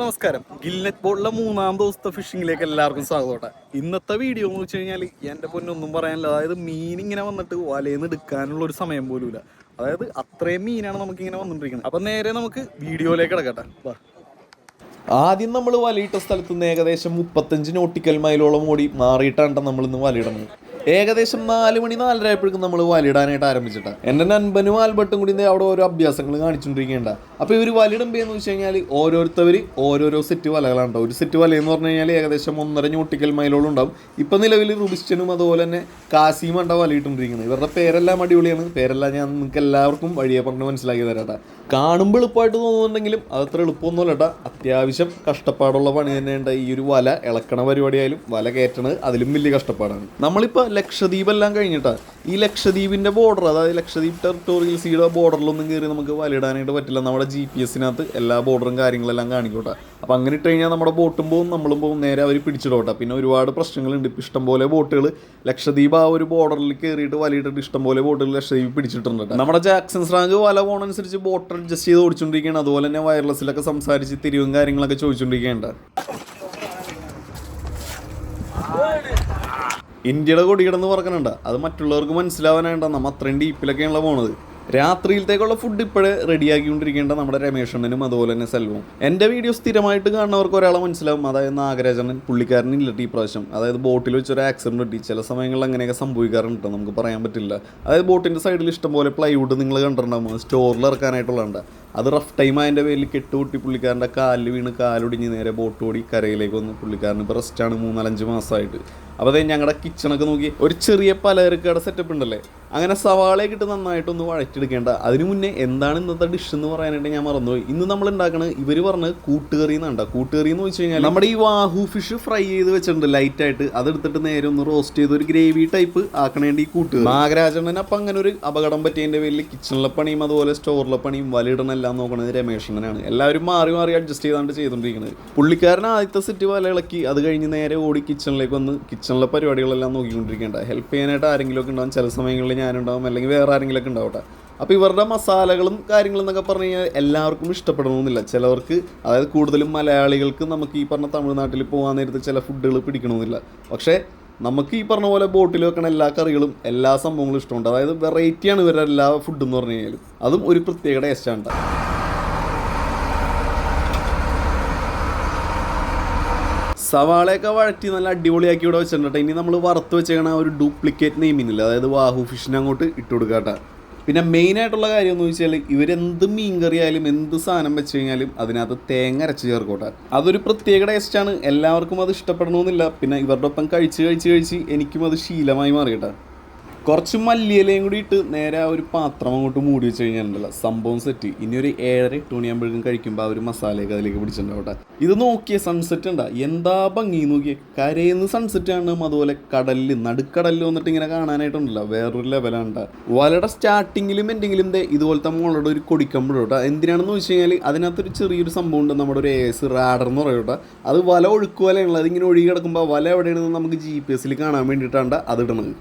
നമസ്കാരം. ഗിൽനെറ്റ് ബോർഡിലെ 3-ാം ദിവസത്തെ ഫിഷിങ്ങിലേക്ക് എല്ലാവർക്കും സ്വാഗതം. ഇന്നത്തെ വീഡിയോ എന്ന് വെച്ച് കഴിഞ്ഞാൽ എൻ്റെ പൊന്നൊന്നും പറയാനില്ല. അതായത് മീൻ ഇങ്ങനെ വന്നിട്ട് വലയിന്ന് എടുക്കാനുള്ള ഒരു സമയം പോലും ഇല്ല. അതായത് അത്രയും മീനാണ് നമുക്കിങ്ങനെ വന്നിട്ടിരിക്കുന്നത്. അപ്പം നേരെ നമുക്ക് വീഡിയോയിലേക്ക് കിടക്കട്ടെ. ആദ്യം നമ്മൾ വലയിട്ട സ്ഥലത്ത് നിന്ന് ഏകദേശം 35 നോട്ടിക്കൽ മൈലോളം ഓടി മാറിയിട്ടാണ് നമ്മളിന്ന് വലയിടുന്നത്. ഏകദേശം 4 മണി 4:30 ആയപ്പോഴേക്കും നമ്മൾ വലയിടാനായിട്ട് ആരംഭിച്ചിട്ടാണ്. എൻ്റെ നൻപനും ആൽബർട്ടും കൂടി അവിടെ ഓരോ അഭ്യാസങ്ങൾ കാണിച്ചുകൊണ്ടിരിക്കേണ്ട. അപ്പോൾ ഇവർ വലയിടുമ്പോൾ എന്ന് വെച്ച് കഴിഞ്ഞാൽ ഓരോരുത്തർ ഓരോരോ സെറ്റ് വലകളുണ്ടാവും. ഒരു സെറ്റ് വലയെന്ന് പറഞ്ഞു കഴിഞ്ഞാൽ ഏകദേശം 1.5 നോട്ടിക്കൽ മൈലോളം ഉണ്ടാവും. ഇപ്പം നിലവിൽ റുബിസ്റ്റനും അതുപോലെ തന്നെ കാസിയും ഉണ്ടാവും വലയിട്ടുകൊണ്ടിരിക്കുന്നത്. ഇവരുടെ പേരെല്ലാം അടിപൊളിയാണ്. പേരെല്ലാം ഞാൻ നിങ്ങൾക്ക് എല്ലാവർക്കും വഴിയെ പറഞ്ഞ് മനസ്സിലാക്കി തരാട്ടാ. കാണുമ്പോൾ എളുപ്പമായിട്ട് തോന്നുന്നുണ്ടെങ്കിലും അതത്ര എളുപ്പമൊന്നുമല്ല കേട്ടോ. അത്യാവശ്യം കഷ്ടപ്പാടുള്ള പണി തന്നെയുണ്ട്. ഈ ഒരു വല ഇളക്കണ പരിപാടിയായാലും വല കയറ്റണത് അതിലും വലിയ കഷ്ടപ്പാടാണ്. നമ്മളിപ്പോൾ ലക്ഷദ്വീപ് എല്ലാം കഴിഞ്ഞിട്ടാണ് ഈ ലക്ഷദ്വീപിൻ്റെ ബോർഡർ, അതായത് ലക്ഷദ്വീപ് ടെറിട്ടോറിയൽ സീയുടെ ബോർഡറിലൊന്നും കയറി നമുക്ക് വലയിടാനായിട്ട് പറ്റില്ല. നമ്മുടെ GPS-നകത്ത് എല്ലാ ബോർഡറും കാര്യങ്ങളെല്ലാം കാണിക്കോട്ടെ. അപ്പോൾ അങ്ങനെ ഇട്ട് കഴിഞ്ഞാൽ നമ്മുടെ ബോട്ടും പോവും നമ്മളും പോവും, നേരെ അവർ പിടിച്ചിടോട്ടെ. പിന്നെ ഒരുപാട് പ്രശ്നങ്ങളുണ്ട്. ഇപ്പം ഇഷ്ടംപോലെ ബോട്ടുകൾ ലക്ഷദ്വീപ് ആ ഒരു ബോർഡറിൽ കയറിയിട്ട് വലയിട്ടിട്ട് ഇഷ്ടംപോലെ ബോട്ടുകൾ ലക്ഷദ്വീപ് പിടിച്ചിട്ടുണ്ട്. നമ്മുടെ ജാക്സൺ സ്രാങ്ക് വല പോകണനുസരിച്ച് ബോട്ട് അഡ്ജസ്റ്റ് ചെയ്ത് ഓടിച്ചുകൊണ്ടിരിക്കുകയാണ്. അതുപോലെ തന്നെ വയർലെസ്സിലൊക്കെ സംസാരിച്ച് തിരിവും കാര്യങ്ങളൊക്കെ ചോദിച്ചുകൊണ്ടിരിക്കുകയുണ്ട്. ഇന്ത്യയുടെ കൊടി കിടന്ന് പറക്കണുണ്ട്. അത് മറ്റുള്ളവർക്ക് മനസ്സിലാവാനായിട്ടാണ് നമ്മൾ അത്രയും ഡീപ്പിലൊക്കെയാണല്ലോ പോണത്. രാത്രിയിലത്തേക്കുള്ള ഫുഡ് ഇപ്പോഴേ റെഡിയാക്കിക്കൊണ്ടിരിക്കേണ്ട നമ്മുടെ രമേശണ്ണനും അതുപോലെ തന്നെ സെൽവവും. എൻ്റെ വീഡിയോ സ്ഥിരമായിട്ട് കാണുന്നവർക്ക് ഒരാളെ മനസ്സിലാവും. അതായത് നാഗരാജണ്ണൻ, പുള്ളിക്കാരനില്ല ഈ പ്രാവശ്യം. അതായത് ബോട്ടിൽ വെച്ചൊരു ആക്സിഡൻറ്റ് പറ്റി. ചില സമയങ്ങളിൽ അങ്ങനെയൊക്കെ സംഭവിക്കാറുണ്ട്, നമുക്ക് പറയാൻ പറ്റില്ല. അതായത് ബോട്ടിൻ്റെ സൈഡിൽ ഇഷ്ടംപോലെ പ്ലൈവുഡ് നിങ്ങൾ കണ്ടിട്ടുണ്ടാകും, സ്റ്റോറിൽ ഇറക്കാനായിട്ടുള്ളതുണ്ട്. അത് റഫ് ടൈം അതിൻ്റെ പേരിൽ കെട്ടുകൂട്ടി പുള്ളിക്കാരൻ്റെ കാലിൽ വീണ് കാലൊടിഞ്ഞ് നേരെ ബോട്ട് ഓടി കരയിലേക്ക് വന്ന്. പുള്ളിക്കാരന് ഇപ്പോൾ റെസ്റ്റാണ് 3-4 മാസമായിട്ട്. അപ്പോൾ അതായത് ഞങ്ങളുടെ കിച്ചണൊക്കെ നോക്കി ഒരു ചെറിയ പലചരക്കട സെറ്റപ്പ് ഉണ്ടല്ലേ, അങ്ങനെ സവാളയൊക്കെ ഇട്ട് നന്നായിട്ടൊന്ന് വഴറ്റിയെടുക്കേണ്ട. അതിന് മുന്നേ എന്താണ് ഇന്നത്തെ ഡിഷ് എന്ന് പറയാനായിട്ട് ഞാൻ മറന്നുപോയി. ഇന്ന് നമ്മൾ ഉണ്ടാക്കണത് ഇവർ പറഞ്ഞത് കൂട്ടുകറി എന്നാണ്. കൂട്ടുകറി എന്ന് വെച്ച് കഴിഞ്ഞാൽ നമ്മുടെ ഈ വാഹു ഫിഷ് ഫ്രൈ ചെയ്ത് വെച്ചിട്ടുണ്ട് ലൈറ്റായിട്ട്. അതെടുത്തിട്ട് നേരെ ഒന്ന് റോസ്റ്റ് ചെയ്ത് ഒരു ഗ്രേവി ടൈപ്പ് ആക്കണേണ്ടി ഈ കൂട്ടുകറി. നാഗരാജണ്ണൻ അപ്പം അങ്ങനെ ഒരു അപകടം പറ്റിയതിൻ്റെ പേരിൽ കിച്ചണിലെ പണിയും അതുപോലെ സ്റ്റോറിലെ പണിയും വലയിടണെല്ലാം നോക്കണത് രമേശണ്ണനാണ്. എല്ലാവരും മാറി മാറി അഡ്ജസ്റ്റ് ചെയ്താണ്ട് ചെയ്തുകൊണ്ടിരിക്കുന്നത്. പുള്ളിക്കാരൻ ആദ്യത്തെ സെറ്റ് വല ഇളക്കി അത് കഴിഞ്ഞ് നേരെ ഓടി കിച്ചണിലേക്ക് വന്ന് കിച്ചണിലെ പരിപാടികളെല്ലാം നോക്കിക്കൊണ്ടിരിക്കേണ്ട. ഹെൽപ്പ് ചെയ്യാനായിട്ട് ആരെങ്കിലുമൊക്കെ ഉണ്ടാവും. ചില സമയങ്ങളിൽ ഞാനുണ്ടാവും, അല്ലെങ്കിൽ വേറെ ആരെങ്കിലുമൊക്കെ ഉണ്ടാവട്ടെ. അപ്പോൾ ഇവരുടെ മസാലകളും കാര്യങ്ങളും എന്നൊക്കെ പറഞ്ഞു കഴിഞ്ഞാൽ എല്ലാവർക്കും ഇഷ്ടപ്പെടണമെന്നില്ല. ചിലവർക്ക്, അതായത് കൂടുതലും മലയാളികൾക്ക് നമുക്ക് ഈ പറഞ്ഞ തമിഴ്നാട്ടിൽ പോകാൻ നേരത്ത് ചില ഫുഡുകൾ പിടിക്കണമെന്നില്ല. പക്ഷേ നമുക്ക് ഈ പറഞ്ഞ പോലെ ബോട്ടിൽ വെക്കണ എല്ലാ കറികളും എല്ലാ സംഭവങ്ങളും ഇഷ്ടമുണ്ട്. അതായത് വെറൈറ്റിയാണ് ഇവരുടെ എല്ലാ ഫുഡെന്ന് പറഞ്ഞു കഴിഞ്ഞാലും. അതും ഒരു പ്രത്യേക ടേസ്റ്റാണ്. സവാളയൊക്കെ വഴറ്റി നല്ല അടിപൊളിയാക്കി ഇവിടെ വെച്ചിട്ടുണ്ട്. ഇനി നമ്മൾ വറുത്ത് വെച്ചേക്കണ ഒരു ഡ്യൂപ്ലിക്കേറ്റ് നെയ്മീനില്ല, അതായത് വാഹു ഫിഷിനെ അങ്ങോട്ട് ഇട്ട് കൊടുക്കാട്ടെ. പിന്നെ മെയിനായിട്ടുള്ള കാര്യം എന്ന് വെച്ചാൽ ഇവരെന്ത് മീൻ കറി ആയാലും എന്ത് സാധനം വെച്ച് കഴിഞ്ഞാലും അതിനകത്ത് തേങ്ങ അരച്ച് ചേർക്കോട്ടെ. അതൊരു പ്രത്യേക ടേസ്റ്റാണ്. എല്ലാവർക്കും അത് ഇഷ്ടപ്പെടണമെന്നില്ല. പിന്നെ ഇവരുടെ ഒപ്പം കഴിച്ച് എനിക്കും അത് ശീലമായി മാറിയിട്ടെ. കുറച്ച് മല്ലിയിലയും കൂടി ഇട്ട് നേരെ ആ ഒരു പാത്രം അങ്ങോട്ട് മൂടി വെച്ച് കഴിഞ്ഞാലുണ്ടല്ലോ, സംഭവം സെറ്റ്. ഇനി ഒരു 7-8 മണിയാകുമ്പോഴേക്കും കഴിക്കുമ്പോൾ ആ ഒരു മസാലയൊക്കെ അതിലേക്ക് പിടിച്ചിട്ടുണ്ടാവട്ടെ. ഇത് നോക്കിയേ, സൺസെറ്റ് ഉണ്ടാ, എന്താ ഭംഗി നോക്കിയേ. കരയിന്ന് സൺസെറ്റ് കാണും, അതുപോലെ കടലിൽ നടുക്കടലിൽ വന്നിട്ട് ഇങ്ങനെ കാണാനായിട്ടുണ്ടല്ലോ, വേറൊരു ലെവലാണ്. വലയുടെ സ്റ്റാർട്ടിങ്ങിലും എന്തെങ്കിലും ഇതുപോലത്തെ മുളയുടെ ഒരു കൊടിക്കമ്പോഴോട്ടാ. എന്തിനാണെന്ന് വെച്ച് കഴിഞ്ഞാൽ അതിനകത്തൊരു ചെറിയൊരു സംഭവം ഉണ്ട്, നമ്മുടെ ഒരു AS റാഡർ എന്ന് പറയൂട്ടാ. അത് വല ഒഴുക്കുവലയുള്ളത്, അതിങ്ങനെ ഒഴുകി കിടക്കുമ്പോൾ വല എവിടെയാണെന്ന് നമുക്ക് GPS-ൽ കാണാൻ വേണ്ടിയിട്ടാണ് അതിടണത്.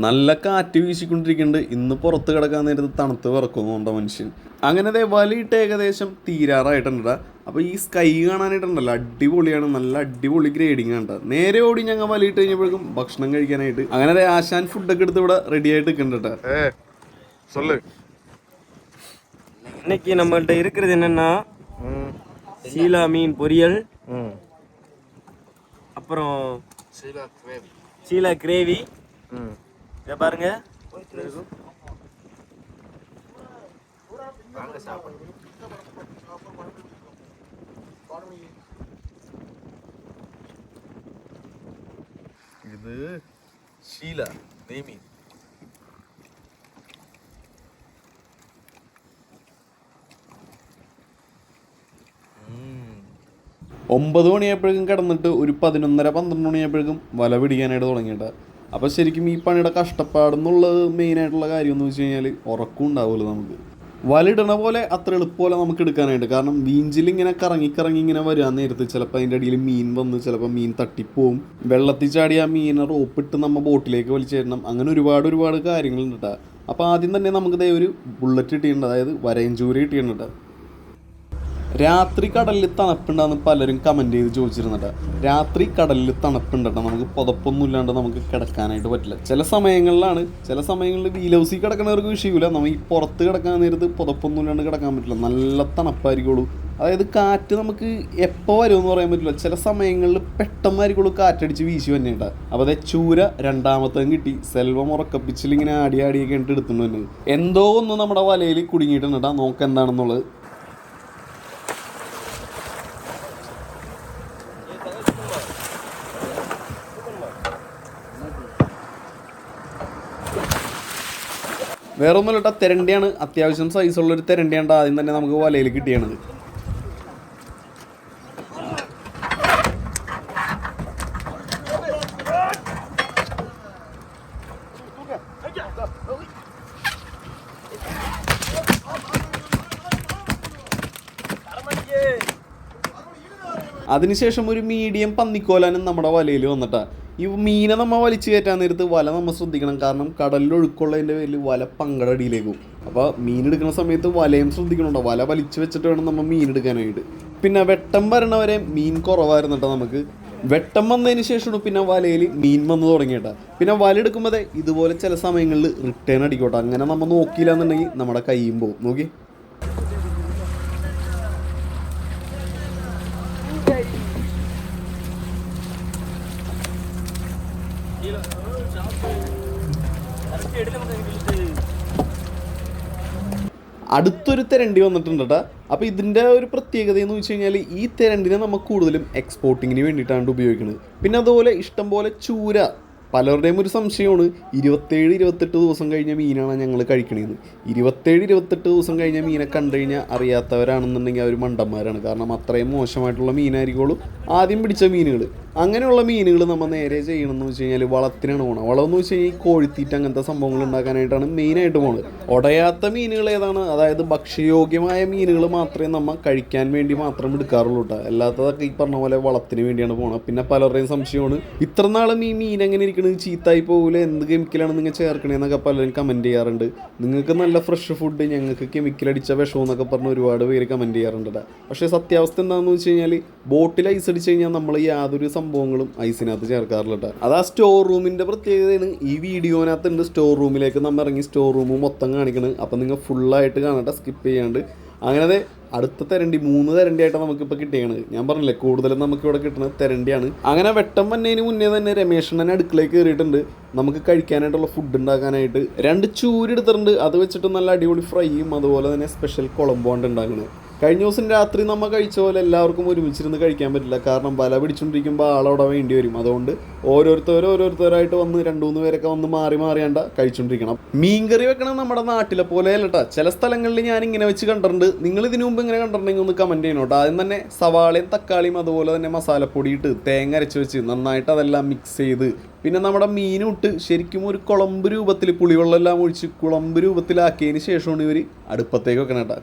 നല്ല കാറ്റ് വീശിക്കൊണ്ടിരിക്കുന്നുണ്ട്. ഇന്ന് പുറത്ത് കിടക്കാൻ നേരത്ത് തണുത്ത് വിറക്കുന്നുണ്ടോ മനുഷ്യൻ. അങ്ങനെ വലയിട്ട് ഏകദേശം തീരാറായിട്ടുണ്ട്. അപ്പോൾ ഈ സ്കൈ കാണാനായിട്ടുണ്ടല്ലോ, അടിപൊളിയാണ്. നല്ല അടിപൊളി ഗ്രേഡിങ് ആണ്. നേരെ ഓടി ഞങ്ങൾ വലയിട്ട് കഴിഞ്ഞപ്പോഴേക്കും ഭക്ഷണം കഴിക്കാനായിട്ട് അങ്ങനെ ആശാൻ ഫുഡൊക്കെ എടുത്ത് ഇവിടെ റെഡി ആയിട്ട് നിൽക്കുന്നുണ്ട്. இன்னைக்கு நம்மள்ட்ட இருக்கிறது என்னன்னா சீலா மீன் பொரியல், அப்புறம் சீலா கிரேவி. இதை பாருங்க, ഇത് ഷീല നെയ്മീൻ. ഒമ്പത് മണിയായപ്പോഴേക്കും കിടന്നിട്ട് ഒരു 11:30-12 മണിയായപ്പോഴേക്കും വല പിടിക്കാനായിട്ട് തുടങ്ങിയിട്ട്. അപ്പോൾ ശരിക്കും ഈ പണിയുടെ കഷ്ടപ്പാടെന്നുള്ളത് മെയിനായിട്ടുള്ള കാര്യം എന്ന് വെച്ച് കഴിഞ്ഞാൽ ഉറക്കം ഉണ്ടാവുമല്ലോ നമുക്ക്. വലിടണ പോലെ അത്ര എളുപ്പമല്ല നമുക്ക് എടുക്കാനായിട്ട്. കാരണം വീഞ്ചിൽ ഇങ്ങനെ കറങ്ങി ഇങ്ങനെ വരാൻ നേരത്ത് ചിലപ്പോൾ അതിൻ്റെ അടിയിൽ മീൻ വന്ന് ചിലപ്പോൾ മീൻ തട്ടിപ്പോവും. വെള്ളത്തിൽ ചാടി ആ മീനെ റോപ്പിട്ട് നമ്മൾ ബോട്ടിലേക്ക് വലിച്ചേരണം. അങ്ങനെ ഒരുപാട് കാര്യങ്ങളുണ്ട് കേട്ടോ. അപ്പോൾ ആദ്യം തന്നെ നമുക്ക് ഒരു ബുള്ളറ്റ് കിട്ടിയിട്ടുണ്ട്, അതായത് വരയഞ്ചൂര് കിട്ടിയിട്ടുണ്ട്. രാത്രി കടലിൽ തണുപ്പുണ്ടാന്ന് പലരും കമൻറ്റ് ചെയ്ത് ചോദിച്ചിരുന്നുണ്ട്. രാത്രി കടലിൽ തണുപ്പുണ്ടോ, നമുക്ക് പുതപ്പൊന്നും ഇല്ലാണ്ട് നമുക്ക് കിടക്കാനായിട്ട് പറ്റില്ല. ചില സമയങ്ങളിൽ വീൽ ഹൗസിൽ കിടക്കുന്നവർക്ക് വിഷയമില്ല. നമ്മൾ ഈ പുറത്ത് കിടക്കാൻ നേരത്ത് പുതപ്പൊന്നും ഇല്ലാണ്ട് കിടക്കാൻ പറ്റില്ല. നല്ല തണുപ്പായിരിക്കുള്ളൂ. അതായത് കാറ്റ് നമുക്ക് എപ്പോൾ വരുമെന്ന് പറയാൻ പറ്റില്ല. ചില സമയങ്ങളിൽ പെട്ടെന്നായിരിക്കുള്ളൂ കാറ്റടിച്ച് വീശി വന്നേട്ടാ. അപ്പോൾ അതേ ചൂര രണ്ടാമത്തേം കിട്ടി. സെൽവം ഉറക്കപ്പിച്ചിൽ ഇങ്ങനെ ആടിയൊക്കെ ഇട്ട് എടുത്തുകൊണ്ട് എന്തോ ഒന്ന് നമ്മുടെ വലയിൽ കുടുങ്ങിയിട്ടുണ്ട് കേട്ടോ. നോക്കാം എന്താണെന്നുള്ളത്. വേറെ ഒന്നുമില്ല കേട്ടോ, തെരണ്ടിയാണ്. അത്യാവശ്യം സൈസുള്ളൊരു തെരണ്ടിയാണ് ആദ്യം തന്നെ നമുക്ക് വലയിൽ കിട്ടിയണത്. അതിനുശേഷം ഒരു മീഡിയം പന്നിക്കോലാനും നമ്മുടെ വലയിൽ വന്നിട്ടാ. ഈ മീനെ നമ്മൾ വലിച്ചു കയറ്റാൻ നേരത്ത് വല നമ്മൾ ശ്രദ്ധിക്കണം. കാരണം കടലിൽ ഒഴുക്കുള്ളതിൻ്റെ പേരിൽ വല പങ്കടടിയിലേക്ക് പോകും. അപ്പോൾ മീൻ എടുക്കുന്ന സമയത്ത് വലയും ശ്രദ്ധിക്കണുണ്ടോ. വല വലിച്ചു വെച്ചിട്ട് വേണം നമ്മൾ മീൻ എടുക്കാനായിട്ട്. പിന്നെ വെട്ടം വരണവരെ മീൻ കുറവായിരുന്നു കേട്ടോ നമുക്ക്. വെട്ടം വന്നതിന് ശേഷമാണ് പിന്നെ വലയിൽ മീൻ വന്ന് തുടങ്ങിയിട്ടാ. പിന്നെ വല എടുക്കുമ്പോൾ ഇതുപോലെ ചില സമയങ്ങളിൽ റിട്ടേൺ അടിക്കോട്ടെ. അങ്ങനെ നമ്മൾ നോക്കിയില്ല എന്നുണ്ടെങ്കിൽ നമ്മുടെ കയ്യും പോകും. നോക്കി അടുത്തൊരു തെരണ്ടി വന്നിട്ടുണ്ട് കേട്ടോ. അപ്പോൾ ഇതിൻ്റെ ഒരു പ്രത്യേകത എന്ന് വെച്ച് കഴിഞ്ഞാൽ ഈ തെരണ്ടിനെ നമ്മൾ കൂടുതലും എക്സ്പോർട്ടിങ്ങിന് വേണ്ടിയിട്ടാണ് ഉപയോഗിക്കുന്നത്. പിന്നെ അതുപോലെ ഇഷ്ടംപോലെ ചൂര. പലരുടെയും ഒരു സംശയമാണ് 27-28 ദിവസം കഴിഞ്ഞ മീനാണ് ഞങ്ങൾ കഴിക്കണേന്ന്. 27-28 ദിവസം കഴിഞ്ഞ മീനെ കണ്ടു കഴിഞ്ഞാൽ അറിയാത്തവരാണെന്നുണ്ടെങ്കിൽ അവർ മണ്ടന്മാരാണ്. കാരണം അത്രയും മോശമായിട്ടുള്ള മീനായിരിക്കുള്ളൂ ആദ്യം പിടിച്ച മീനുകൾ. അങ്ങനെയുള്ള മീനുകൾ നമ്മൾ നേരെ ചെയ്യണമെന്ന് വെച്ച് കഴിഞ്ഞാൽ വളത്തിനാണ് പോകണം. വളം എന്ന് വെച്ച് കഴിഞ്ഞാൽ ഈ കോഴിത്തീറ്റ അങ്ങനത്തെ സംഭവങ്ങൾ ഉണ്ടാക്കാനായിട്ടാണ് മെയിനായിട്ട് പോകുന്നത്. ഉടയാത്ത മീനുകൾ ഏതാണ്, അതായത് ഭക്ഷ്യയോഗ്യമായ മീനുകൾ മാത്രമേ നമ്മൾ കഴിക്കാൻ വേണ്ടി മാത്രം എടുക്കാറുള്ളൂ കേട്ടോ. അല്ലാത്തതൊക്കെ ഈ പറഞ്ഞ പോലെ വളത്തിന് വേണ്ടിയാണ് പോകുന്നത്. പിന്നെ പലരുടെയും സംശയമാണ് ഇത്ര നാളും ഈ മീൻ എങ്ങനെ ഇരിക്കുന്നത്, ചീത്തായി പോകില്ല, എന്ത് കെമിക്കലാണ് നിങ്ങൾ ചേർക്കണേന്നൊക്കെ പലരും കമൻറ്റ് ചെയ്യാറുണ്ട്. നിങ്ങൾക്ക് നല്ല ഫ്രഷ് ഫുഡ്, ഞങ്ങൾക്ക് കെമിക്കൽ അടിച്ച വിഷം എന്നൊക്കെ പറഞ്ഞ് ഒരുപാട് പേര് കമൻറ്റ് ചെയ്യാറുണ്ട്. പക്ഷേ സത്യാവസ്ഥ എന്താണെന്ന് വെച്ച് കഴിഞ്ഞാൽ ബോട്ടിൽ ഐസ് അടിച്ച് കഴിഞ്ഞാൽ നമ്മൾ യാതൊരു സംഭവങ്ങളും ഐസിനകത്ത് ചേർക്കാറില്ല. അത് ആ സ്റ്റോർ റൂമിൻ്റെ പ്രത്യേകതയാണ്. ഈ വീഡിയോനകത്തുണ്ട് സ്റ്റോർ റൂമിലേക്ക് നമ്മൾ ഇറങ്ങി സ്റ്റോർ റൂം മൊത്തം കാണിക്കണത്. അപ്പം നിങ്ങൾ ഫുള്ളായിട്ട് കാണട്ടെ, സ്കിപ്പ് ചെയ്യാണ്ട്. അങ്ങനെ അടുത്ത തെരണ്ടി 3 തെരണ്ടിയായിട്ട് നമുക്കിപ്പോൾ കിട്ടിയാണ്. ഞാൻ പറഞ്ഞില്ലേ കൂടുതലും നമുക്കിവിടെ കിട്ടുന്നത് തെരണ്ടിയാണ്. അങ്ങനെ വെട്ടം വന്നതിന് മുന്നേ തന്നെ രമേശണ്ണൻ അടുക്കളയിൽ കയറിയിട്ടുണ്ട് നമുക്ക് കഴിക്കാനായിട്ടുള്ള ഫുഡ് ഉണ്ടാക്കാനായിട്ട്. 2 ചൂരെടുത്തിട്ടുണ്ട്. അത് വെച്ചിട്ട് നല്ല അടിപൊളി ഫ്രൈയും അതുപോലെ തന്നെ സ്പെഷ്യൽ കുളമ്പാണ്ട് ഉണ്ടാക്കുന്നത്. കഴിഞ്ഞ ദിവസം രാത്രി നമ്മൾ കഴിച്ച പോലെ എല്ലാവർക്കും ഒരുമിച്ചിരുന്ന് കഴിക്കാൻ പറ്റില്ല. കാരണം വല പിടിച്ചുകൊണ്ടിരിക്കുമ്പോൾ ആളവിടെ വേണ്ടി വരും. അതുകൊണ്ട് ഓരോരുത്തരായിട്ട് വന്ന് 2-3 പേരൊക്കെ വന്ന് മാറിയാണ്ട കഴിച്ചുകൊണ്ടിരിക്കണം. മീൻകറി വെക്കണം നമ്മുടെ നാട്ടിലെ പോലെ അല്ലട്ടാ. ചില സ്ഥലങ്ങളിൽ ഞാൻ ഇങ്ങനെ വെച്ച് കണ്ടിട്ടുണ്ട്. നിങ്ങൾ ഇതിനു മുമ്പ് ഇങ്ങനെ കണ്ടിട്ടുണ്ടെങ്കിൽ ഒന്ന് കമൻറ്റ് ചെയ്യണം കേട്ടോ. ആദ്യം തന്നെ സവാളയും തക്കാളിയും അതുപോലെ തന്നെ മസാലപ്പൊടി ഇട്ട് തേങ്ങ അരച്ച് വെച്ച് നന്നായിട്ട് അതെല്ലാം മിക്സ് ചെയ്ത് പിന്നെ നമ്മുടെ മീനും ഇട്ട് ശരിക്കും ഒരു കുളമ്പ് രൂപത്തിൽ പുളിവെള്ളം എല്ലാം ഒഴിച്ച് കുളമ്പ് രൂപത്തിലാക്കിയതിന് ശേഷമാണ് ഇവർ അടുപ്പത്തേക്ക് വെക്കണം കേട്ടോ.